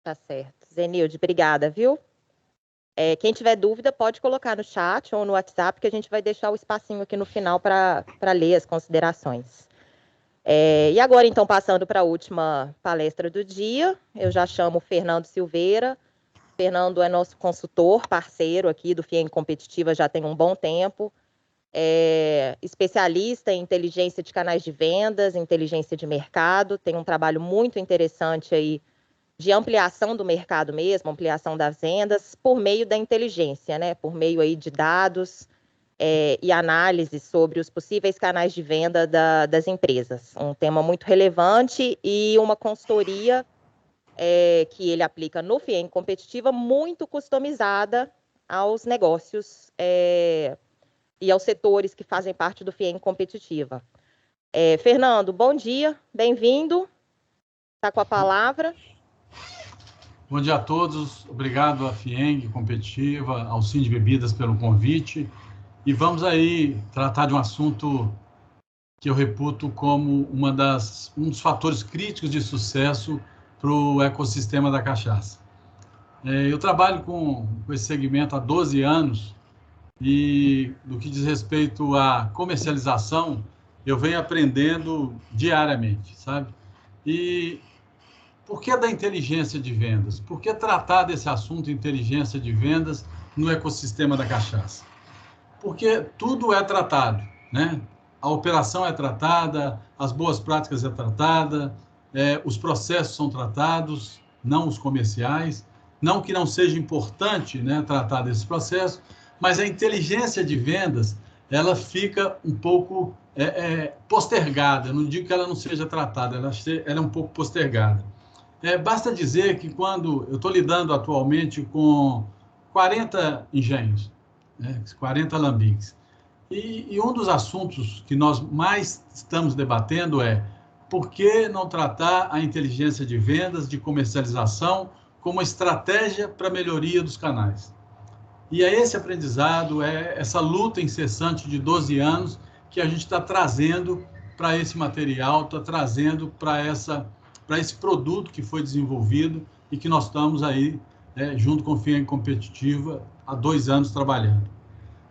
Tá certo. Zenilde, obrigada, viu? Quem tiver dúvida pode colocar no chat ou no WhatsApp, que a gente vai deixar o espacinho aqui no final para ler as considerações. E agora, então, passando para a última palestra do dia, eu já chamo o Fernando Silveira. Fernando é nosso consultor, parceiro aqui do FIEM Competitiva já tem um bom tempo. Especialista em inteligência de canais de vendas, inteligência de mercado, tem um trabalho muito interessante aí de ampliação do mercado mesmo, ampliação das vendas, por meio da inteligência, né? Por meio aí de dados e análise sobre os possíveis canais de venda das empresas. Um tema muito relevante e uma consultoria que ele aplica no FIEM Competitiva, muito customizada aos negócios e aos setores que fazem parte do FIEM Competitiva. Fernando, bom dia, bem-vindo, está com a palavra. Bom dia a todos, obrigado à FIENG Competitiva, ao Sind Bebidas pelo convite, e vamos aí tratar de um assunto que eu reputo como um dos fatores críticos de sucesso para o ecossistema da cachaça. Eu trabalho com esse segmento há 12 anos e, no que diz respeito à comercialização, eu venho aprendendo diariamente, sabe? E por que da inteligência de vendas? Por que tratar desse assunto inteligência de vendas no ecossistema da cachaça? Porque tudo é tratado, né? A operação é tratada, as boas práticas é tratada, os processos são tratados, não os comerciais. Não que não seja importante, né, tratar desse processo, mas a inteligência de vendas, ela fica um pouco postergada. Eu não digo que ela não seja tratada, ela é um pouco postergada. Basta dizer que quando eu estou lidando atualmente com 40 engenhos, 40 alambiques, e um dos assuntos que nós mais estamos debatendo é por que não tratar a inteligência de vendas, de comercialização, como estratégia para a melhoria dos canais. E é esse aprendizado, essa luta incessante de 12 anos que a gente está trazendo para esse material, está trazendo para esse produto que foi desenvolvido e que nós estamos aí, junto com o FIENG Competitiva, há 2 anos trabalhando.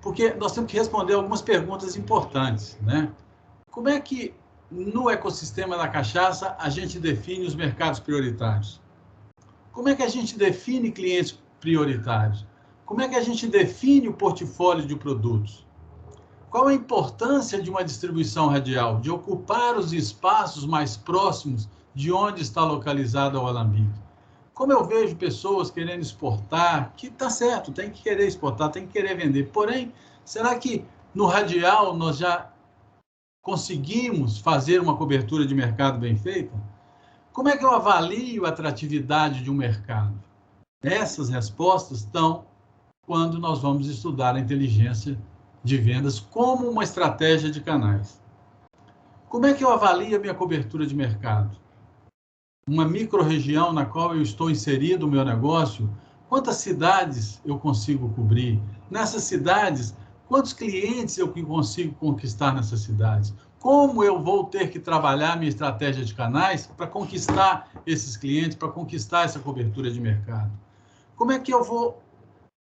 Porque nós temos que responder algumas perguntas importantes, né? Como é que, no ecossistema da cachaça, a gente define os mercados prioritários? Como é que a gente define clientes prioritários? Como é que a gente define o portfólio de produtos? Qual a importância de uma distribuição radial? De ocupar os espaços mais próximos de onde está localizado o alambique? Como eu vejo pessoas querendo exportar, que está certo, tem que querer exportar, tem que querer vender. Porém, será que no radial nós já conseguimos fazer uma cobertura de mercado bem feita? Como é que eu avalio a atratividade de um mercado? Essas respostas estão quando nós vamos estudar a inteligência de vendas como uma estratégia de canais. Como é que eu avalio a minha cobertura de mercado? Uma micro-região na qual eu estou inserido o meu negócio, quantas cidades eu consigo cobrir? Nessas cidades, quantos clientes eu consigo conquistar nessas cidades? Como eu vou ter que trabalhar minha estratégia de canais para conquistar esses clientes, para conquistar essa cobertura de mercado? Como é que eu vou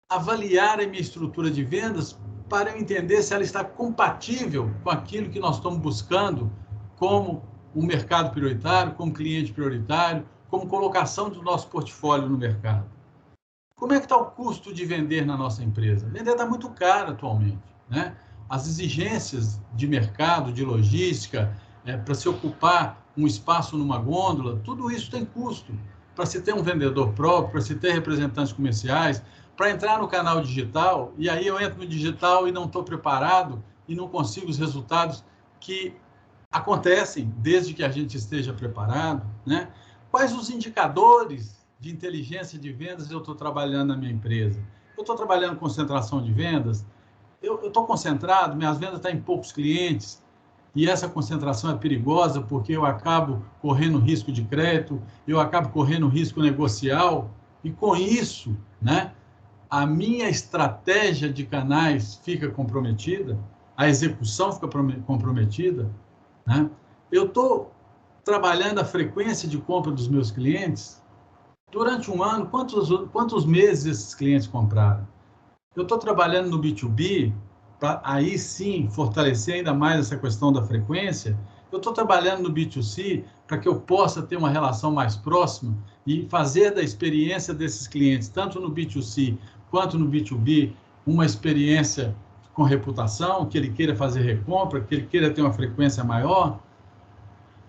avaliar a minha estrutura de vendas para eu entender se ela está compatível com aquilo que nós estamos buscando como um mercado prioritário, como cliente prioritário, como colocação do nosso portfólio no mercado? Como é que está o custo de vender na nossa empresa? Vender está muito caro atualmente, né? As exigências de mercado, de logística, para se ocupar um espaço numa gôndola, tudo isso tem custo. Para se ter um vendedor próprio, para se ter representantes comerciais, para entrar no canal digital, e aí eu entro no digital e não estou preparado e não consigo os resultados que acontecem desde que a gente esteja preparado, né? Quais os indicadores de inteligência de vendas eu estou trabalhando na minha empresa? Eu estou trabalhando concentração de vendas? Eu estou concentrado, minhas vendas estão em poucos clientes, e essa concentração é perigosa porque eu acabo correndo risco de crédito, eu acabo correndo risco negocial, e com isso, né, a minha estratégia de canais fica comprometida, a execução fica comprometida, né? Eu estou trabalhando a frequência de compra dos meus clientes. Durante um ano, quantos meses esses clientes compraram? Eu estou trabalhando no B2B, para aí sim fortalecer ainda mais essa questão da frequência. Eu estou trabalhando no B2C para que eu possa ter uma relação mais próxima e fazer da experiência desses clientes, tanto no B2C quanto no B2B, uma experiência com reputação, que ele queira fazer recompra, que ele queira ter uma frequência maior.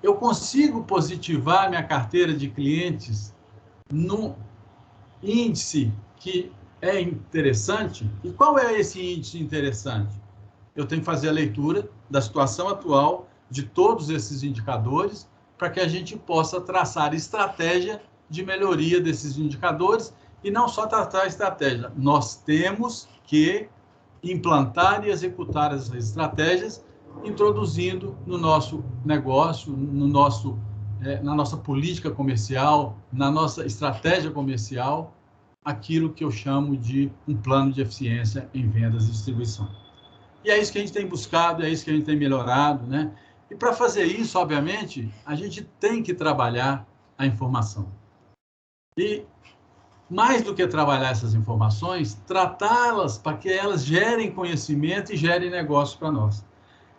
Eu consigo positivar minha carteira de clientes num índice que é interessante. E qual é esse índice interessante? Eu tenho que fazer a leitura da situação atual de todos esses indicadores para que a gente possa traçar estratégia de melhoria desses indicadores e não só tratar a estratégia. Nós temos que implantar e executar essas estratégias, introduzindo no nosso negócio, na nossa política comercial, na nossa estratégia comercial, aquilo que eu chamo de um plano de eficiência em vendas e distribuição. E é isso que a gente tem buscado, é isso que a gente tem melhorado, né? E para fazer isso, obviamente, a gente tem que trabalhar a informação. E, mais do que trabalhar essas informações, tratá-las para que elas gerem conhecimento e gerem negócio para nós.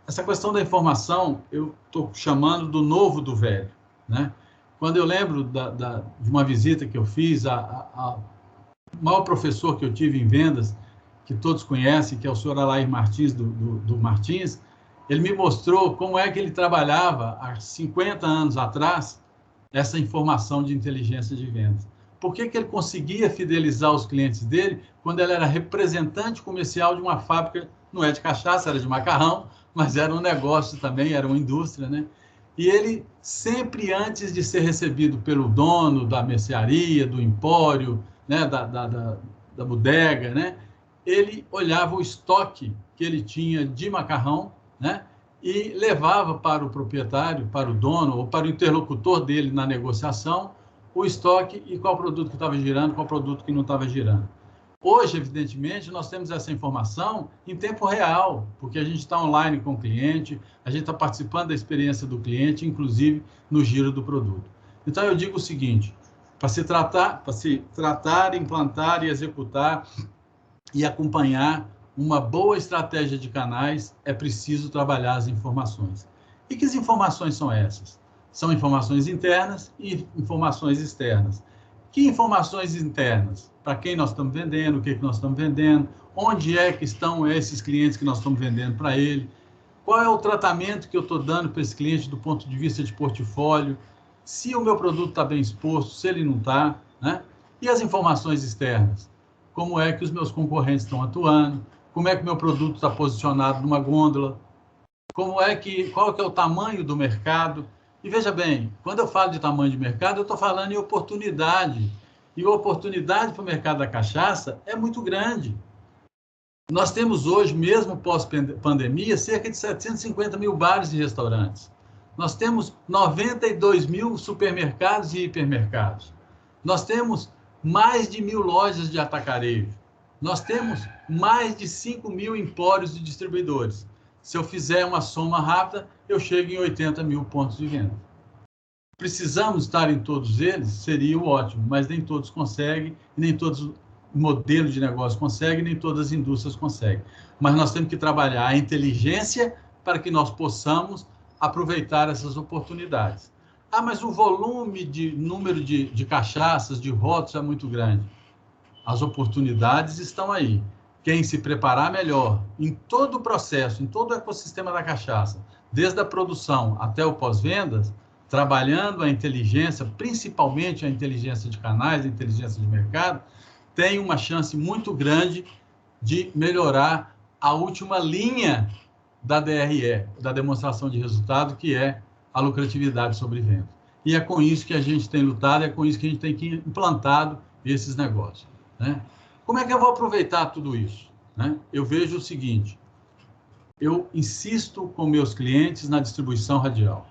Essa questão da informação, eu estou chamando do novo do velho, né? Quando eu lembro de uma visita que eu fiz, o maior professor que eu tive em vendas, que todos conhecem, que é o senhor Alair Martins, do Martins, ele me mostrou como é que ele trabalhava há 50 anos atrás essa informação de inteligência de vendas. Por que ele conseguia fidelizar os clientes dele quando ele era representante comercial de uma fábrica, não é de cachaça, era de macarrão, mas era um negócio também, era uma indústria, né? E ele, sempre antes de ser recebido pelo dono da mercearia, do empório, né, da bodega, né, ele olhava o estoque que ele tinha de macarrão, né, e levava para o proprietário, para o dono ou para o interlocutor dele na negociação o estoque e qual produto que estava girando, qual produto que não estava girando. Hoje, evidentemente, nós temos essa informação em tempo real, porque a gente está online com o cliente, a gente está participando da experiência do cliente, inclusive no giro do produto. Então, eu digo o seguinte, para se tratar, implantar e executar e acompanhar uma boa estratégia de canais, é preciso trabalhar as informações. E que informações são essas? São informações internas e informações externas. Que informações internas? Para quem nós estamos vendendo, o que nós estamos vendendo, onde é que estão esses clientes que nós estamos vendendo para ele, qual é o tratamento que eu estou dando para esse cliente do ponto de vista de portfólio, se o meu produto está bem exposto, se ele não está, né? E as informações externas? Como é que os meus concorrentes estão atuando, como é que o meu produto está posicionado numa gôndola, qual que é o tamanho do mercado. E veja bem, quando eu falo de tamanho de mercado, eu estou falando em oportunidade. E a oportunidade para o mercado da cachaça é muito grande. Nós temos hoje, mesmo pós-pandemia, cerca de 750 mil bares e restaurantes. Nós temos 92 mil supermercados e hipermercados. Nós temos mais de 1.000 lojas de atacarejo. Nós temos mais de 5 mil empórios e distribuidores. Se eu fizer uma soma rápida, eu chego em 80 mil pontos de venda. Precisamos estar em todos eles? Seria o ótimo, mas nem todos conseguem, nem todos os modelos de negócio conseguem, nem todas as indústrias conseguem. Mas nós temos que trabalhar a inteligência para que nós possamos aproveitar essas oportunidades. Ah, mas o número de cachaças, de rótulos é muito grande. As oportunidades estão aí. Quem se preparar melhor em todo o processo, em todo o ecossistema da cachaça, desde a produção até o pós-vendas, trabalhando a inteligência, principalmente a inteligência de canais, a inteligência de mercado, tem uma chance muito grande de melhorar a última linha da DRE, da demonstração de resultado, que é a lucratividade sobre venda. E é com isso que a gente tem lutado, é com isso que a gente tem implantado esses negócios, né? Como é que eu vou aproveitar tudo isso, né? Eu vejo o seguinte, eu insisto com meus clientes na distribuição radial,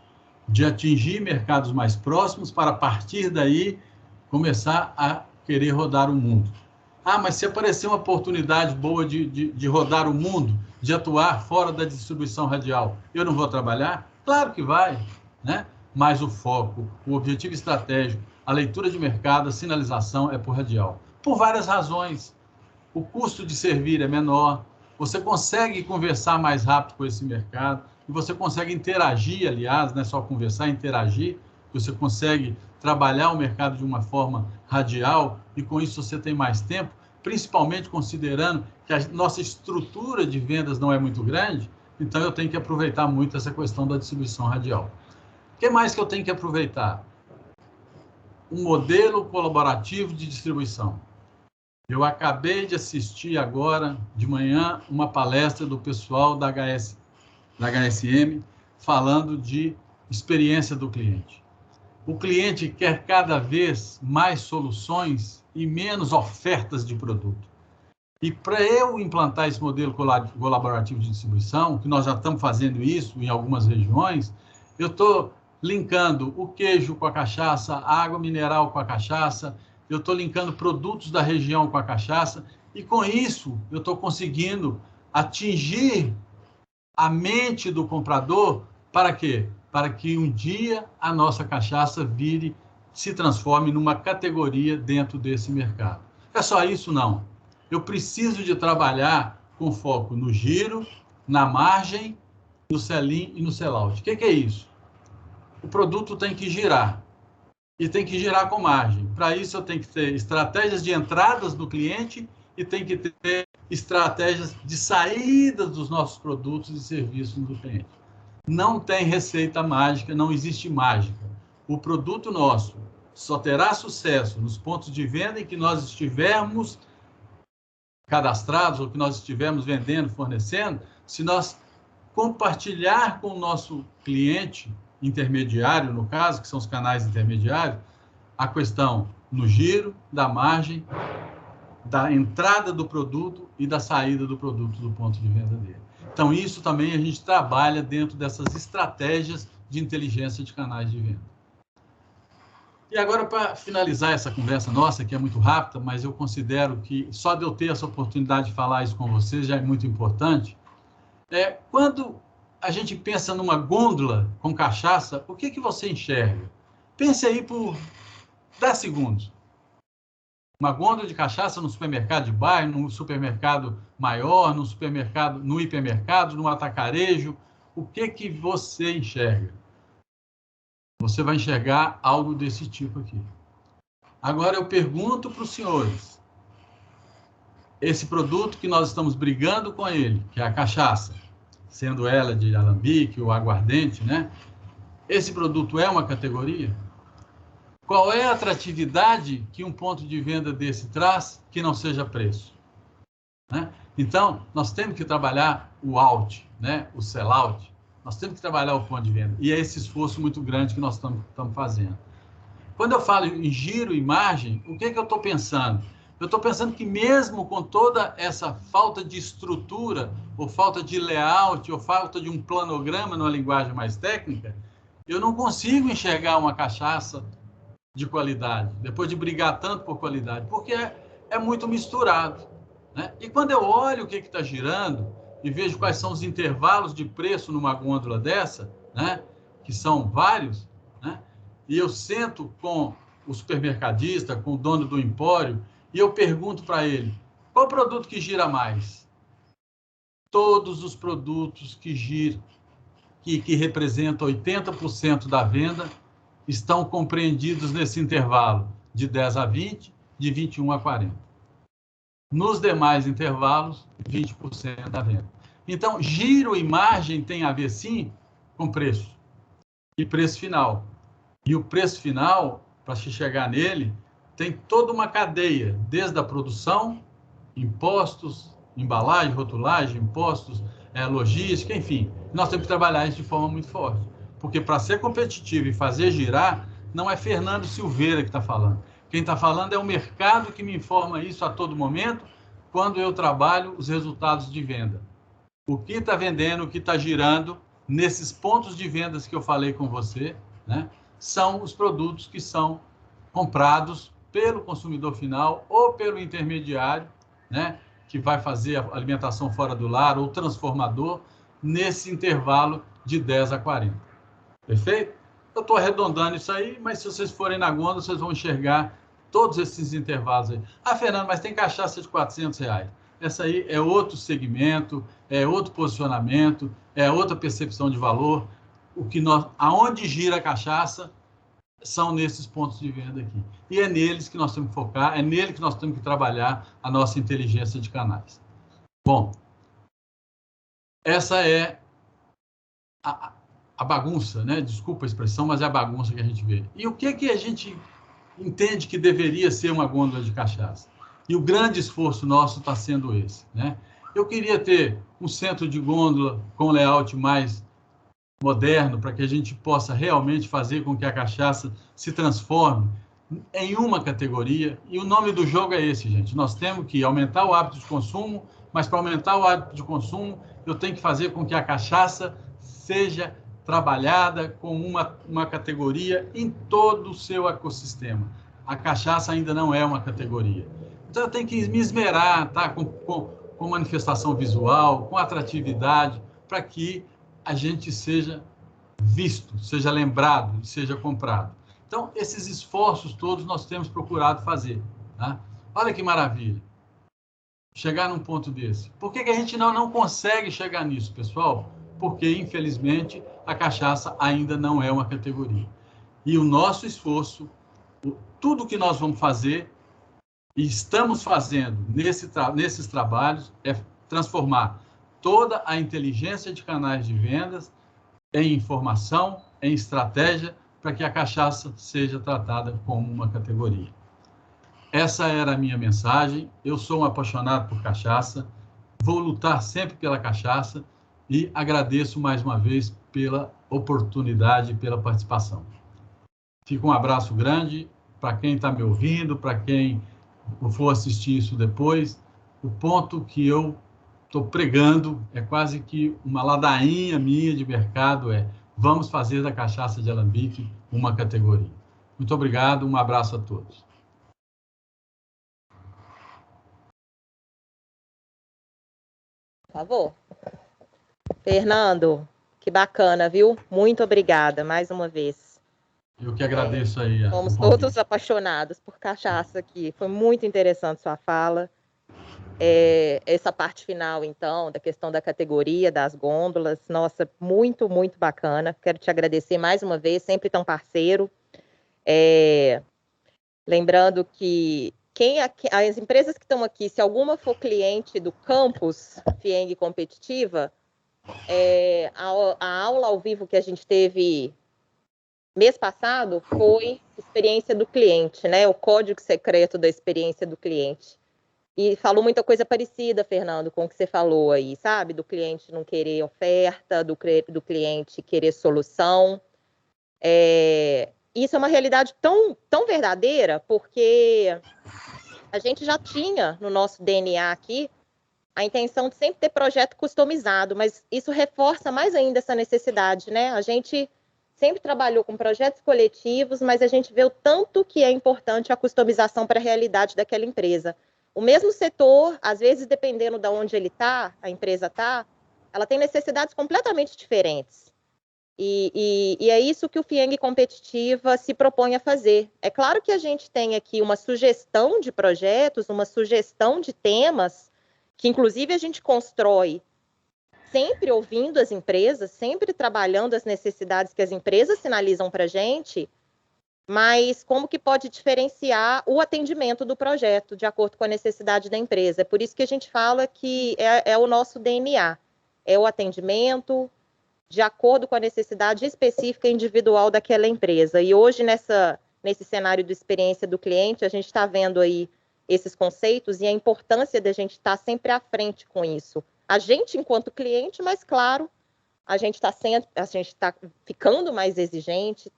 de atingir mercados mais próximos para, a partir daí, começar a querer rodar o mundo. Ah, mas se aparecer uma oportunidade boa de rodar o mundo, de atuar fora da distribuição radial, eu não vou trabalhar? Claro que vai, né? Mas o foco, o objetivo estratégico, a leitura de mercado, a sinalização é por radial. Por várias razões. O custo de servir é menor, você consegue conversar mais rápido com esse mercado, e você consegue interagir, aliás, não é só conversar, interagir, você consegue trabalhar o mercado de uma forma radial, e com isso você tem mais tempo, principalmente considerando que a nossa estrutura de vendas não é muito grande, então eu tenho que aproveitar muito essa questão da distribuição radial. O que mais que eu tenho que aproveitar? Um modelo colaborativo de distribuição. Eu acabei de assistir agora, de manhã, uma palestra do pessoal da HSM, falando de experiência do cliente. O cliente quer cada vez mais soluções e menos ofertas de produto. E para eu implantar esse modelo colaborativo de distribuição, que nós já estamos fazendo isso em algumas regiões, eu estou linkando o queijo com a cachaça, a água mineral com a cachaça, eu estou linkando produtos da região com a cachaça, e com isso eu estou conseguindo atingir a mente do comprador para quê? Para que um dia a nossa cachaça se transforme numa categoria dentro desse mercado. É só isso? Não. Eu preciso de trabalhar com foco no giro, na margem, no sell-in e no sell-out. O que é isso? O produto tem que girar. E tem que girar com margem. Para isso, eu tenho que ter estratégias de entradas do cliente e tem que ter estratégias de saída dos nossos produtos e serviços do cliente. Não tem receita mágica, não existe mágica. O produto nosso só terá sucesso nos pontos de venda em que nós estivermos cadastrados ou que nós estivermos vendendo, fornecendo, se nós compartilhar com o nosso cliente intermediário, no caso, que são os canais intermediários, a questão no giro, da margem, da entrada do produto e da saída do produto do ponto de venda dele. Então, isso também a gente trabalha dentro dessas estratégias de inteligência de canais de venda. E agora, para finalizar essa conversa nossa, que é muito rápida, mas eu considero que só de eu ter essa oportunidade de falar isso com vocês já é muito importante, quando a gente pensa numa gôndola com cachaça, o que você enxerga? Pense aí por 10 segundos. Uma gôndola de cachaça no supermercado de bairro, num supermercado maior, no supermercado, no hipermercado, no atacarejo, o que você enxerga? Você vai enxergar algo desse tipo aqui. Agora eu pergunto para os senhores, esse produto que nós estamos brigando com ele, que é a cachaça, sendo ela de alambique ou aguardente, né? Esse produto é uma categoria? Qual é a atratividade que um ponto de venda desse traz que não seja preço? Né? Então, nós temos que trabalhar o out, né? O sell-out. Nós temos que trabalhar o ponto de venda. E é esse esforço muito grande que nós estamos fazendo. Quando eu falo em giro e margem, o que eu estou pensando? Eu estou pensando que mesmo com toda essa falta de estrutura, ou falta de layout, ou falta de um planograma numa linguagem mais técnica, eu não consigo enxergar uma cachaça de qualidade, depois de brigar tanto por qualidade, porque é muito misturado. Né? E quando eu olho o que está girando e vejo quais são os intervalos de preço numa gôndola dessa, né? Que são vários, né? E eu sento com o supermercadista, com o dono do empório, e eu pergunto para ele, qual produto que gira mais? Todos os produtos que giram, que representam 80% da venda, estão compreendidos nesse intervalo de 10 a 20, de 21 a 40. Nos demais intervalos, 20% da venda. Então, giro e margem tem a ver, sim, com preço. E preço final. E o preço final, para se chegar nele, tem toda uma cadeia, desde a produção, impostos, embalagem, rotulagem, impostos, logística, enfim. Nós temos que trabalhar isso de forma muito forte. Porque para ser competitivo e fazer girar, não é Fernando Silveira que está falando. Quem está falando é o mercado que me informa isso a todo momento, quando eu trabalho os resultados de venda. O que está vendendo, o que está girando, nesses pontos de vendas que eu falei com você, né, são os produtos que são comprados pelo consumidor final ou pelo intermediário, né, que vai fazer a alimentação fora do lar ou transformador, nesse intervalo de 10 a 40. Perfeito? Eu estou arredondando isso aí, mas se vocês forem na gôndola, vocês vão enxergar todos esses intervalos aí. Ah, Fernando, mas tem cachaça de R$400. Essa aí é outro segmento, é outro posicionamento, é outra percepção de valor. Aonde gira a cachaça são nesses pontos de venda aqui. E é neles que nós temos que focar, é nele que nós temos que trabalhar a nossa inteligência de canais. Bom, essa é a bagunça, né? Desculpa a expressão, mas é a bagunça que a gente vê. E o que a gente entende que deveria ser uma gôndola de cachaça? E o grande esforço nosso está sendo esse, né? Eu queria ter um centro de gôndola com layout mais moderno, para que a gente possa realmente fazer com que a cachaça se transforme em uma categoria. E o nome do jogo é esse, gente. Nós temos que aumentar o hábito de consumo, mas para aumentar o hábito de consumo, eu tenho que fazer com que a cachaça seja trabalhada como uma categoria em todo o seu ecossistema. A cachaça ainda não é uma categoria. Então, eu tenho que me esmerar, tá? Com manifestação visual, com atratividade, para que a gente seja visto, seja lembrado e seja comprado. Então, esses esforços todos nós temos procurado fazer. Tá? Olha que maravilha. Chegar num ponto desse. Por que a gente não consegue chegar nisso, pessoal? Porque, infelizmente, a cachaça ainda não é uma categoria. E o nosso esforço, tudo que nós vamos fazer e estamos fazendo nesses trabalhos é transformar toda a inteligência de canais de vendas em informação, em estratégia, para que a cachaça seja tratada como uma categoria. Essa era a minha mensagem. Eu sou um apaixonado por cachaça, vou lutar sempre pela cachaça e agradeço mais uma vez pela oportunidade e pela participação. Fica um abraço grande para quem está me ouvindo, para quem for assistir isso depois. O ponto que eu estou pregando é quase que uma ladainha minha de mercado, vamos fazer da cachaça de alambique uma categoria. Muito obrigado, um abraço a todos. Por favor. Fernando, que bacana, viu? Muito obrigada, mais uma vez. Eu que agradeço aí. Somos todos apaixonados por cachaça aqui. Foi muito interessante sua fala. Essa parte final, então, da questão da categoria, das gôndolas, nossa, muito, muito bacana. Quero te agradecer mais uma vez, sempre tão parceiro. Lembrando que as empresas que estão aqui, se alguma for cliente do campus FIENG Competitiva, a aula ao vivo que a gente teve mês passado foi experiência do cliente, né? O código secreto da experiência do cliente. E falou muita coisa parecida, Fernando, com o que você falou aí, sabe? Do cliente não querer oferta, do cliente querer solução. Isso é uma realidade tão, tão verdadeira, porque a gente já tinha no nosso DNA aqui a intenção de sempre ter projeto customizado, mas isso reforça mais ainda essa necessidade, né? A gente sempre trabalhou com projetos coletivos, mas a gente vê o tanto que é importante a customização para a realidade daquela empresa. O mesmo setor, às vezes, dependendo de onde ele está, a empresa está, ela tem necessidades completamente diferentes. E é isso que o FIENG Competitiva se propõe a fazer. É claro que a gente tem aqui uma sugestão de projetos, uma sugestão de temas, que inclusive a gente constrói sempre ouvindo as empresas, sempre trabalhando as necessidades que as empresas sinalizam para a gente, mas como que pode diferenciar o atendimento do projeto de acordo com a necessidade da empresa. É por isso que a gente fala que é o nosso DNA, é o atendimento de acordo com a necessidade específica e individual daquela empresa. E hoje, nesse cenário de experiência do cliente, a gente está vendo aí esses conceitos e a importância da gente estar sempre à frente com isso. A gente, enquanto cliente, mas claro, a gente está ficando mais exigente,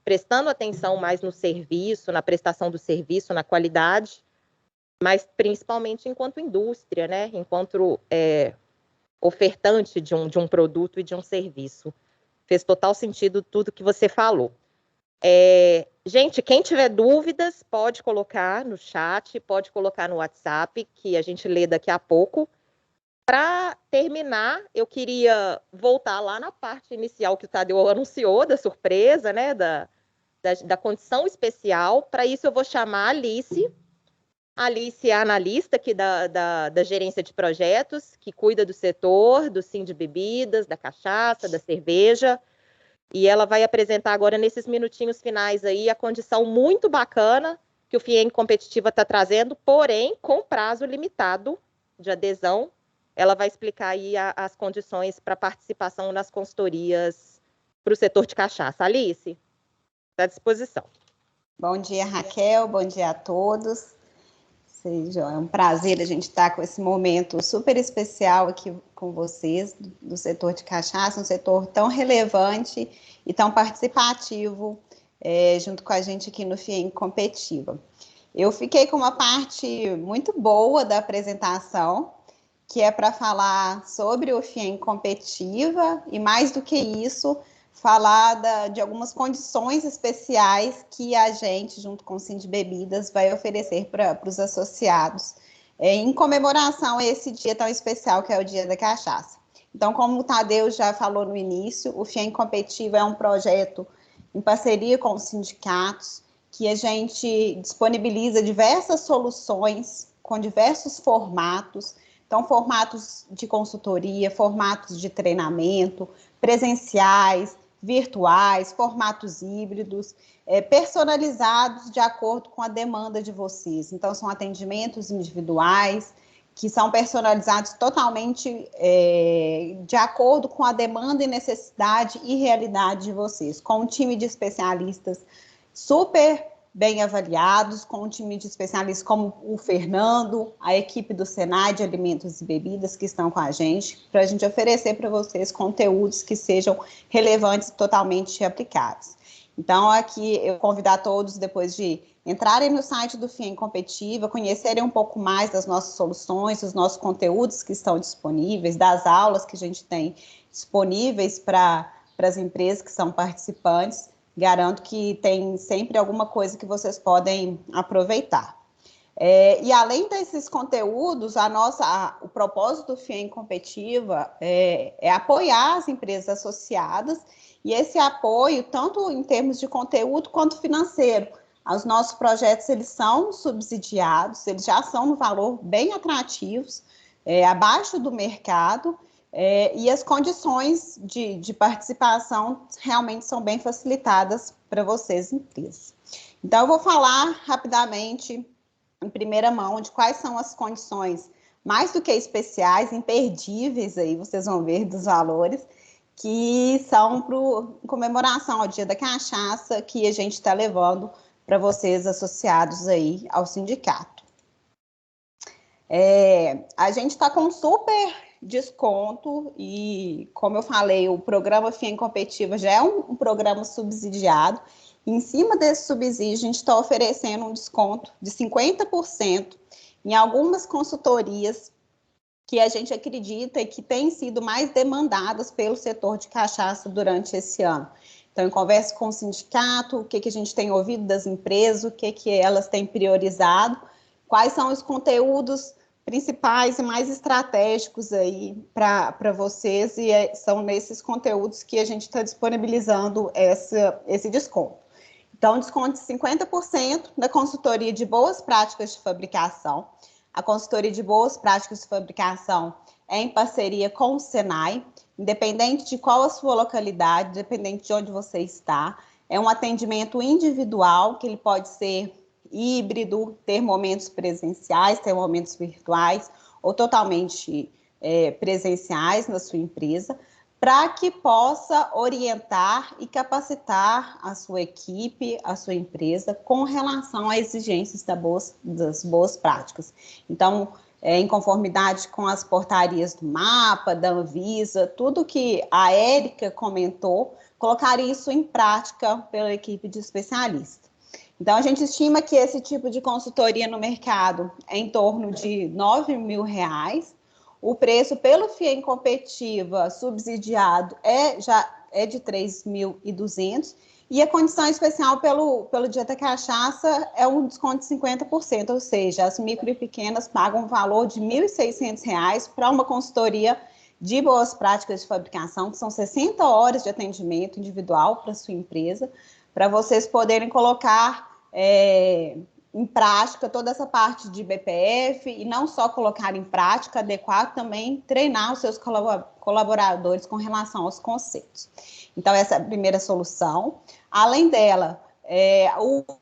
prestando atenção mais no serviço, na prestação do serviço, na qualidade, mas principalmente enquanto indústria, né? Enquanto ofertante de um produto e de um serviço. Fez total sentido tudo que você falou. Gente, quem tiver dúvidas, pode colocar no chat, pode colocar no WhatsApp, que a gente lê daqui a pouco. Para terminar, eu queria voltar lá na parte inicial que o Tadeu anunciou, da surpresa, né, da condição especial. Para isso, eu vou chamar a Alice. A Alice é a analista aqui da gerência de projetos, que cuida do setor, do SIM de bebidas, da cachaça, da cerveja. E ela vai apresentar agora, nesses minutinhos finais aí, a condição muito bacana que o FIENG Competitiva está trazendo, porém, com prazo limitado de adesão. Ela vai explicar aí as condições para participação nas consultorias para o setor de cachaça. Alice, está à disposição. Bom dia, Raquel. Bom dia a todos. Seja, é um prazer a gente estar com esse momento super especial aqui com vocês, do setor de cachaça, um setor tão relevante e tão participativo, junto com a gente aqui no FIENG Competitiva. Eu fiquei com uma parte muito boa da apresentação, que é para falar sobre o FIENG Competitiva e, mais do que isso, falar de algumas condições especiais que a gente, junto com o Sindbebidas, vai oferecer para os associados em comemoração a esse dia tão especial que é o Dia da Cachaça. Então, como o Tadeu já falou no início, o FIENG Competitiva é um projeto em parceria com os sindicatos, que a gente disponibiliza diversas soluções com diversos formatos. Então, formatos de consultoria, formatos de treinamento, presenciais, virtuais, formatos híbridos, personalizados de acordo com a demanda de vocês. Então, são atendimentos individuais, que são personalizados totalmente de acordo com a demanda e necessidade e realidade de vocês, com um time de especialistas super bem avaliados, com um time de especialistas como o Fernando, a equipe do Senai de Alimentos e Bebidas que estão com a gente, para a gente oferecer para vocês conteúdos que sejam relevantes e totalmente aplicáveis. Então, aqui eu convidar todos, depois de entrarem no site do FIENG Competitiva, conhecerem um pouco mais das nossas soluções, dos nossos conteúdos que estão disponíveis, das aulas que a gente tem disponíveis para as empresas que são participantes. Garanto que tem sempre alguma coisa que vocês podem aproveitar. E além desses conteúdos, o propósito do FIENG Competitiva é apoiar as empresas associadas, e esse apoio, tanto em termos de conteúdo quanto financeiro. Os nossos projetos, eles são subsidiados, eles já são no valor bem atrativos, abaixo do mercado, e as condições de participação realmente são bem facilitadas para vocês, empresas. Então, eu vou falar rapidamente, em primeira mão, de quais são as condições mais do que especiais, imperdíveis, aí vocês vão ver dos valores, que são em comemoração ao Dia da Cachaça, que a gente está levando para vocês associados aí ao sindicato. A gente está com super desconto e, como eu falei, o programa FIENG Competitiva já é um programa subsidiado. Em cima desse subsídio, a gente está oferecendo um desconto de 50% em algumas consultorias que a gente acredita e que têm sido mais demandadas pelo setor de cachaça durante esse ano. Então, em conversa com o sindicato, o que a gente tem ouvido das empresas, o que elas têm priorizado, quais são os conteúdos principais e mais estratégicos aí para vocês, e são nesses conteúdos que a gente está disponibilizando esse desconto. Então, desconto de 50% na consultoria de boas práticas de fabricação. A consultoria de boas práticas de fabricação é em parceria com o Senai, independente de qual a sua localidade, independente de onde você está. É um atendimento individual, que ele pode ser híbrido, ter momentos presenciais, ter momentos virtuais, ou totalmente presenciais na sua empresa, para que possa orientar e capacitar a sua equipe, a sua empresa, com relação a exigências das boas práticas. Então, em conformidade com as portarias do MAPA, da Anvisa, tudo que a Érica comentou, colocar isso em prática pela equipe de especialistas. Então, a gente estima que esse tipo de consultoria no mercado é em torno de R$ 9.000. O preço pelo FIENG Competitiva subsidiado já é de 3.200, e a condição especial pelo Dia da Cachaça é um desconto de 50%, ou seja, as micro e pequenas pagam um valor de R$ 1.600 para uma consultoria de boas práticas de fabricação, que são 60 horas de atendimento individual para a sua empresa, para vocês poderem colocar em prática toda essa parte de BPF, e não só colocar em prática, adequar, também treinar os seus colaboradores com relação aos conceitos. Então, essa é a primeira solução. Além dela,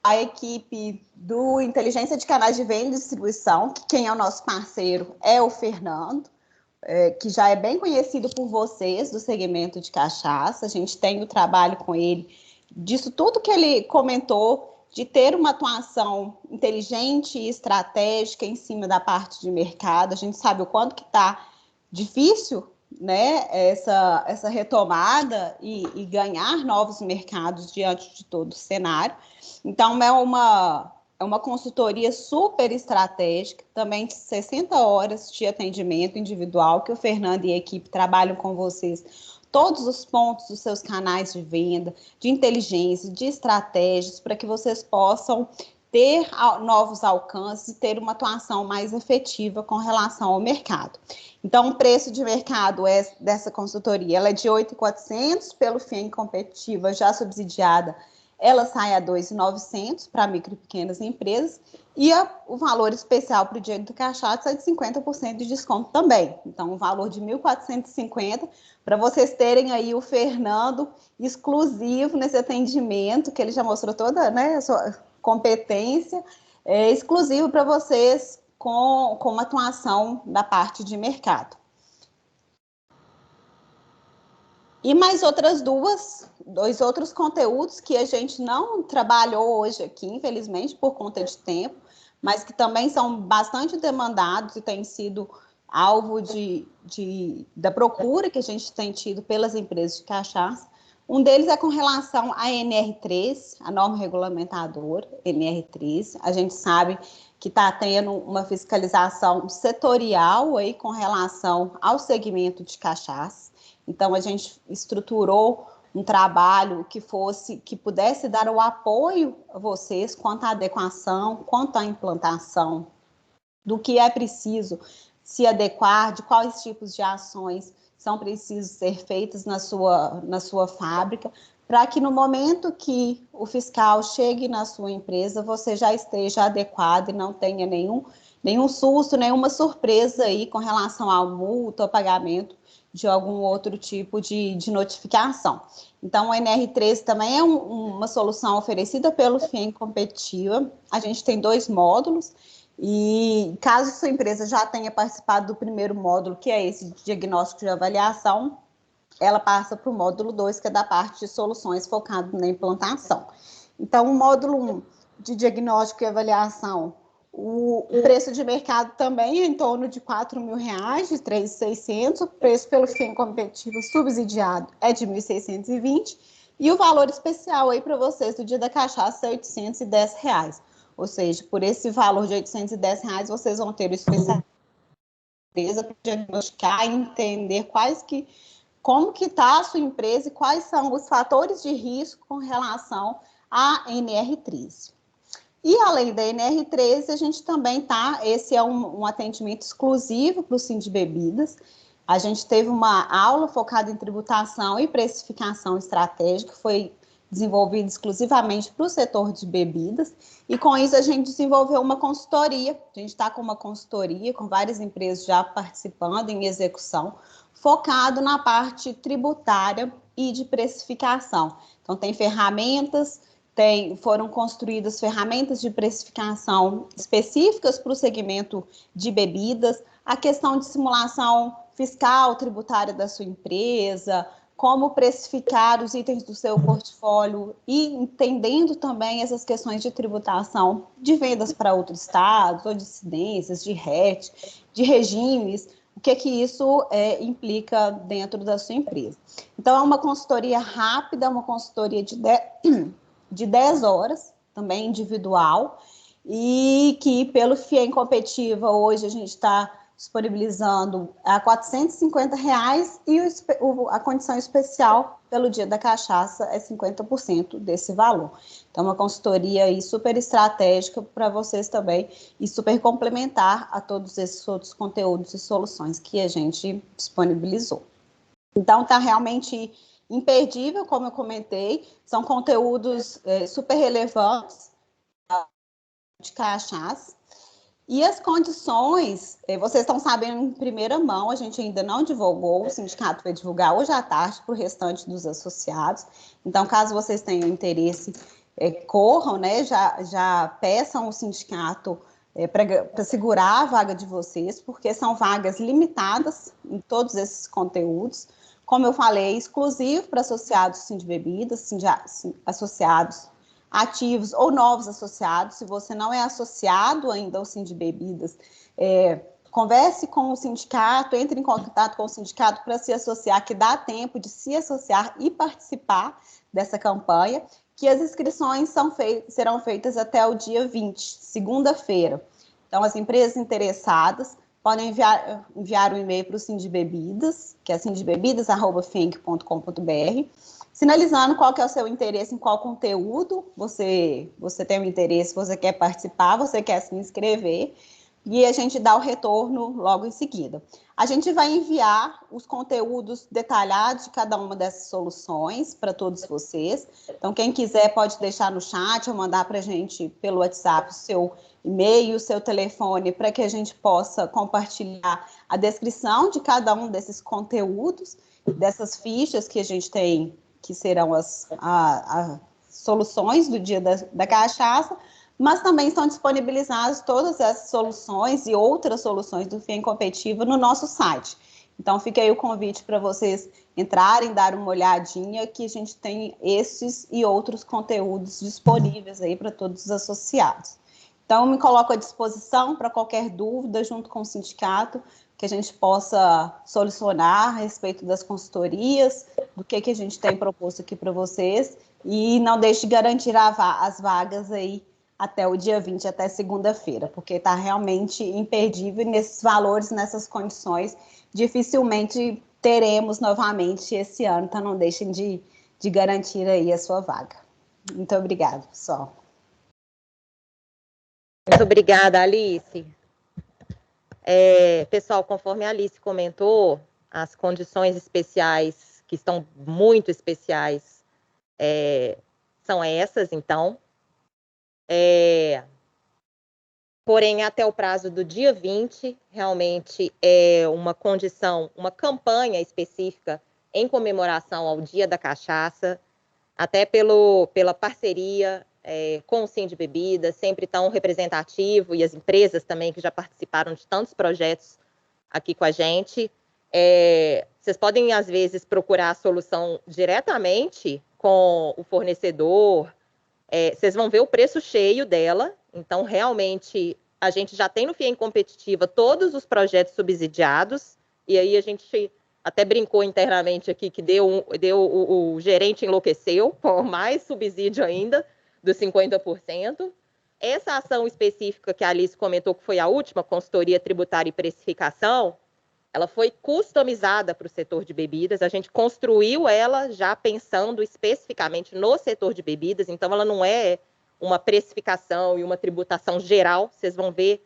a equipe do Inteligência de Canais de Venda e Distribuição, que quem é o nosso parceiro é o Fernando, que já é bem conhecido por vocês do segmento de cachaça. A gente tem o trabalho com ele, disso tudo que ele comentou, de ter uma atuação inteligente e estratégica em cima da parte de mercado. A gente sabe o quanto que está difícil, né, essa retomada e ganhar novos mercados diante de todo o cenário. Então, é uma consultoria super estratégica, também de 60 horas de atendimento individual, que o Fernando e a equipe trabalham com vocês todos os pontos dos seus canais de venda, de inteligência, de estratégias, para que vocês possam ter novos alcances e ter uma atuação mais efetiva com relação ao mercado. Então, o preço de mercado dessa consultoria ela é de R$ 8.400, pelo FIEM Competitiva já subsidiada, ela sai a R$ 2.900 para micro e pequenas empresas, e o valor especial para o Dia do Cachaça é de 50% de desconto também. Então, um valor de R$ 1.450, para vocês terem aí o Fernando exclusivo nesse atendimento, que ele já mostrou toda, né, a sua competência, exclusivo para vocês com uma atuação da parte de mercado. E mais dois outros conteúdos que a gente não trabalhou hoje aqui, infelizmente, por conta de tempo, mas que também são bastante demandados e têm sido alvo da procura que a gente tem tido pelas empresas de cachaça. Um deles é com relação à NR3, a norma regulamentadora, NR3. A gente sabe que está tendo uma fiscalização setorial aí com relação ao segmento de cachaça. Então, a gente estruturou um trabalho que pudesse dar o apoio a vocês quanto à adequação, quanto à implantação, do que é preciso se adequar, de quais tipos de ações são precisos ser feitas na sua fábrica, para que no momento que o fiscal chegue na sua empresa, você já esteja adequado e não tenha nenhum susto, nenhuma surpresa aí com relação à multa ou pagamento de algum outro tipo de notificação. Então, o NR13 também é uma solução oferecida pelo FIEM Competitiva. A gente tem 2 módulos, e caso sua empresa já tenha participado do primeiro módulo, que é esse de diagnóstico de avaliação, ela passa para o módulo 2, que é da parte de soluções focado na implantação. Então, o módulo 1 de diagnóstico e avaliação, o preço de mercado também é em torno de R$ 4.000, de 3.600, o preço pelo FIEM Competitivo subsidiado é de 1.620, e o valor especial aí para vocês do Dia da Cachaça é R$ 810. Ou seja, por esse valor de R$ 810, vocês vão ter o especialista para diagnosticar e entender como que está a sua empresa e quais são os fatores de risco com relação à NR13. E além da NR13, a gente também esse é um atendimento exclusivo para o Sindbebidas. A gente teve uma aula focada em tributação e precificação estratégica, que foi desenvolvida exclusivamente para o setor de bebidas, e com isso a gente desenvolveu uma consultoria. A gente está com uma consultoria, com várias empresas já participando em execução, focado na parte tributária e de precificação. Então, tem ferramentas, foram construídas ferramentas de precificação específicas para o segmento de bebidas, a questão de simulação fiscal, tributária da sua empresa, como precificar os itens do seu portfólio e entendendo também essas questões de tributação de vendas para outros estados, ou de incidências, de RET, de regimes, o que isso implica dentro da sua empresa. Então, é uma consultoria rápida, uma consultoria de 10 horas, também individual, e que pelo FIEM Competitiva hoje a gente está disponibilizando a R$ 450, e a condição especial pelo Dia da Cachaça é 50% desse valor. Então, uma consultoria aí super estratégica para vocês também e super complementar a todos esses outros conteúdos e soluções que a gente disponibilizou. Então, está realmente imperdível, como eu comentei, são conteúdos super relevantes de cachaça. E as condições, vocês estão sabendo em primeira mão, a gente ainda não divulgou, o sindicato vai divulgar hoje à tarde para o restante dos associados. Então, caso vocês tenham interesse, corram, né, já peçam o sindicato para segurar a vaga de vocês, porque são vagas limitadas em todos esses conteúdos. Como eu falei, exclusivo para associados Sindbebidas, associados ativos ou novos associados. Se você não é associado ainda ao Sindbebidas, converse com o sindicato, entre em contato com o sindicato para se associar, que dá tempo de se associar e participar dessa campanha, que as inscrições serão feitas até o dia 20, segunda-feira. Então, as empresas interessadas podem enviar um e-mail para o Sindbebidas, que é sindbebidas@fienc.com.br, sinalizando qual que é o seu interesse, em qual conteúdo você tem um interesse, você quer participar, você quer se inscrever, e a gente dá o retorno logo em seguida. A gente vai enviar os conteúdos detalhados de cada uma dessas soluções para todos vocês. Então, quem quiser pode deixar no chat ou mandar para a gente pelo WhatsApp o seu e-mail, o seu telefone, para que a gente possa compartilhar a descrição de cada um desses conteúdos, dessas fichas que a gente tem, que serão as soluções do dia da cachaça, mas também estão disponibilizadas todas essas soluções e outras soluções do FIENG Competitivo no nosso site. Então, fica aí o convite para vocês entrarem, dar uma olhadinha, que a gente tem esses e outros conteúdos disponíveis aí para todos os associados. Então, me coloco à disposição para qualquer dúvida, junto com o sindicato, que a gente possa solucionar a respeito das consultorias, do que a gente tem proposto aqui para vocês, e não deixe de garantir as vagas aí até o dia 20, até segunda-feira, porque está realmente imperdível nesses valores, nessas condições, dificilmente teremos novamente esse ano, então não deixem de garantir aí a sua vaga. Muito obrigada, pessoal. Muito obrigada, Alice. Pessoal, conforme a Alice comentou, as condições especiais, que estão muito especiais, são essas, então. Porém, até o prazo do dia 20, realmente é uma condição, uma campanha específica em comemoração ao Dia da Cachaça, até pela parceria com o Sindbebidas, sempre tão representativo, e as empresas também que já participaram de tantos projetos aqui com a gente. Vocês podem, às vezes, procurar a solução diretamente com o fornecedor. Vocês vão ver o preço cheio dela. Então, realmente, a gente já tem no FIENG Competitiva todos os projetos subsidiados, e aí a gente até brincou internamente aqui que o gerente enlouqueceu, por mais subsídio ainda, dos 50%. Essa ação específica que a Alice comentou, que foi a última, consultoria tributária e precificação, ela foi customizada para o setor de bebidas, a gente construiu ela já pensando especificamente no setor de bebidas, então ela não é uma precificação e uma tributação geral, vocês vão ver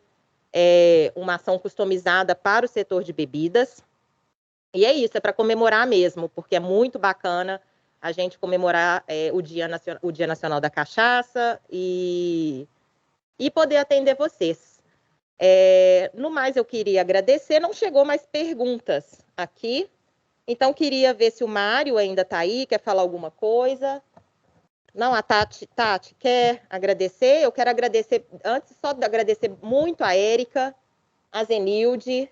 uma ação customizada para o setor de bebidas. E é isso, é para comemorar mesmo, porque é muito bacana a gente comemorar o Dia Nacional da Cachaça e poder atender vocês. No mais, eu queria agradecer. Não chegou mais perguntas aqui, então queria ver se o Mário ainda está aí, quer falar alguma coisa. Não, a Tati quer agradecer. Eu quero agradecer, antes só de agradecer muito a Érica, a Zenilde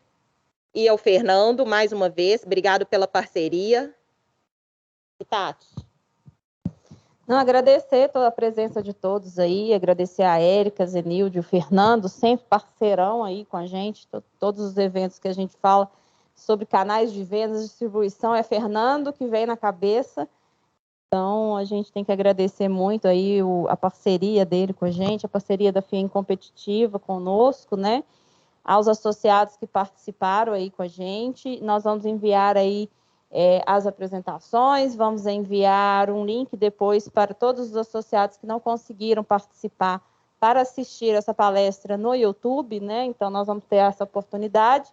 e ao Fernando, mais uma vez. Obrigado pela parceria. E Tati? Não, agradecer toda a presença de todos aí, agradecer a Érica, a Zenilde, o Fernando, sempre parceirão aí com a gente, todos os eventos que a gente fala sobre canais de vendas e distribuição, é Fernando que vem na cabeça. Então, a gente tem que agradecer muito aí a parceria dele com a gente, a parceria da FIENG Competitiva conosco, né? Aos associados que participaram aí com a gente. Nós vamos enviar aí as apresentações, vamos enviar um link depois para todos os associados que não conseguiram participar para assistir essa palestra no YouTube, né? Então, nós vamos ter essa oportunidade.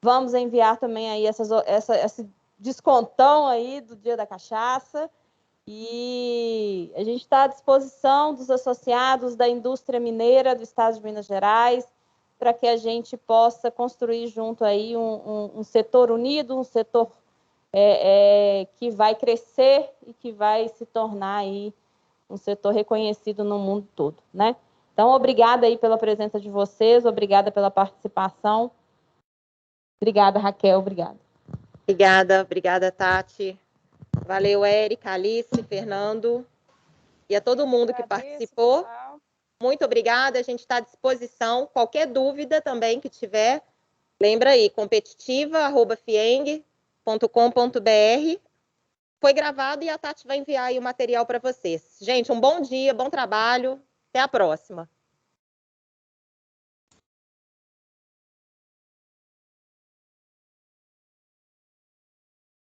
Vamos enviar também aí esse descontão aí do Dia da Cachaça. E a gente está à disposição dos associados da indústria mineira do estado de Minas Gerais, para que a gente possa construir junto aí um setor unido, um setor que vai crescer e que vai se tornar aí um setor reconhecido no mundo todo, né? Então, obrigada aí pela presença de vocês, obrigada pela participação. Obrigada, Raquel, obrigada. Obrigada, Tati. Valeu, Érica, Alice, Fernando. E a todo mundo que Agradeço, participou. pessoal. Muito obrigada, a gente está à disposição. Qualquer dúvida também que tiver, lembra aí, competitiva@fieng.com.br. Foi gravado e a Tati vai enviar aí o material para vocês. Gente, um bom dia, bom trabalho. Até a próxima.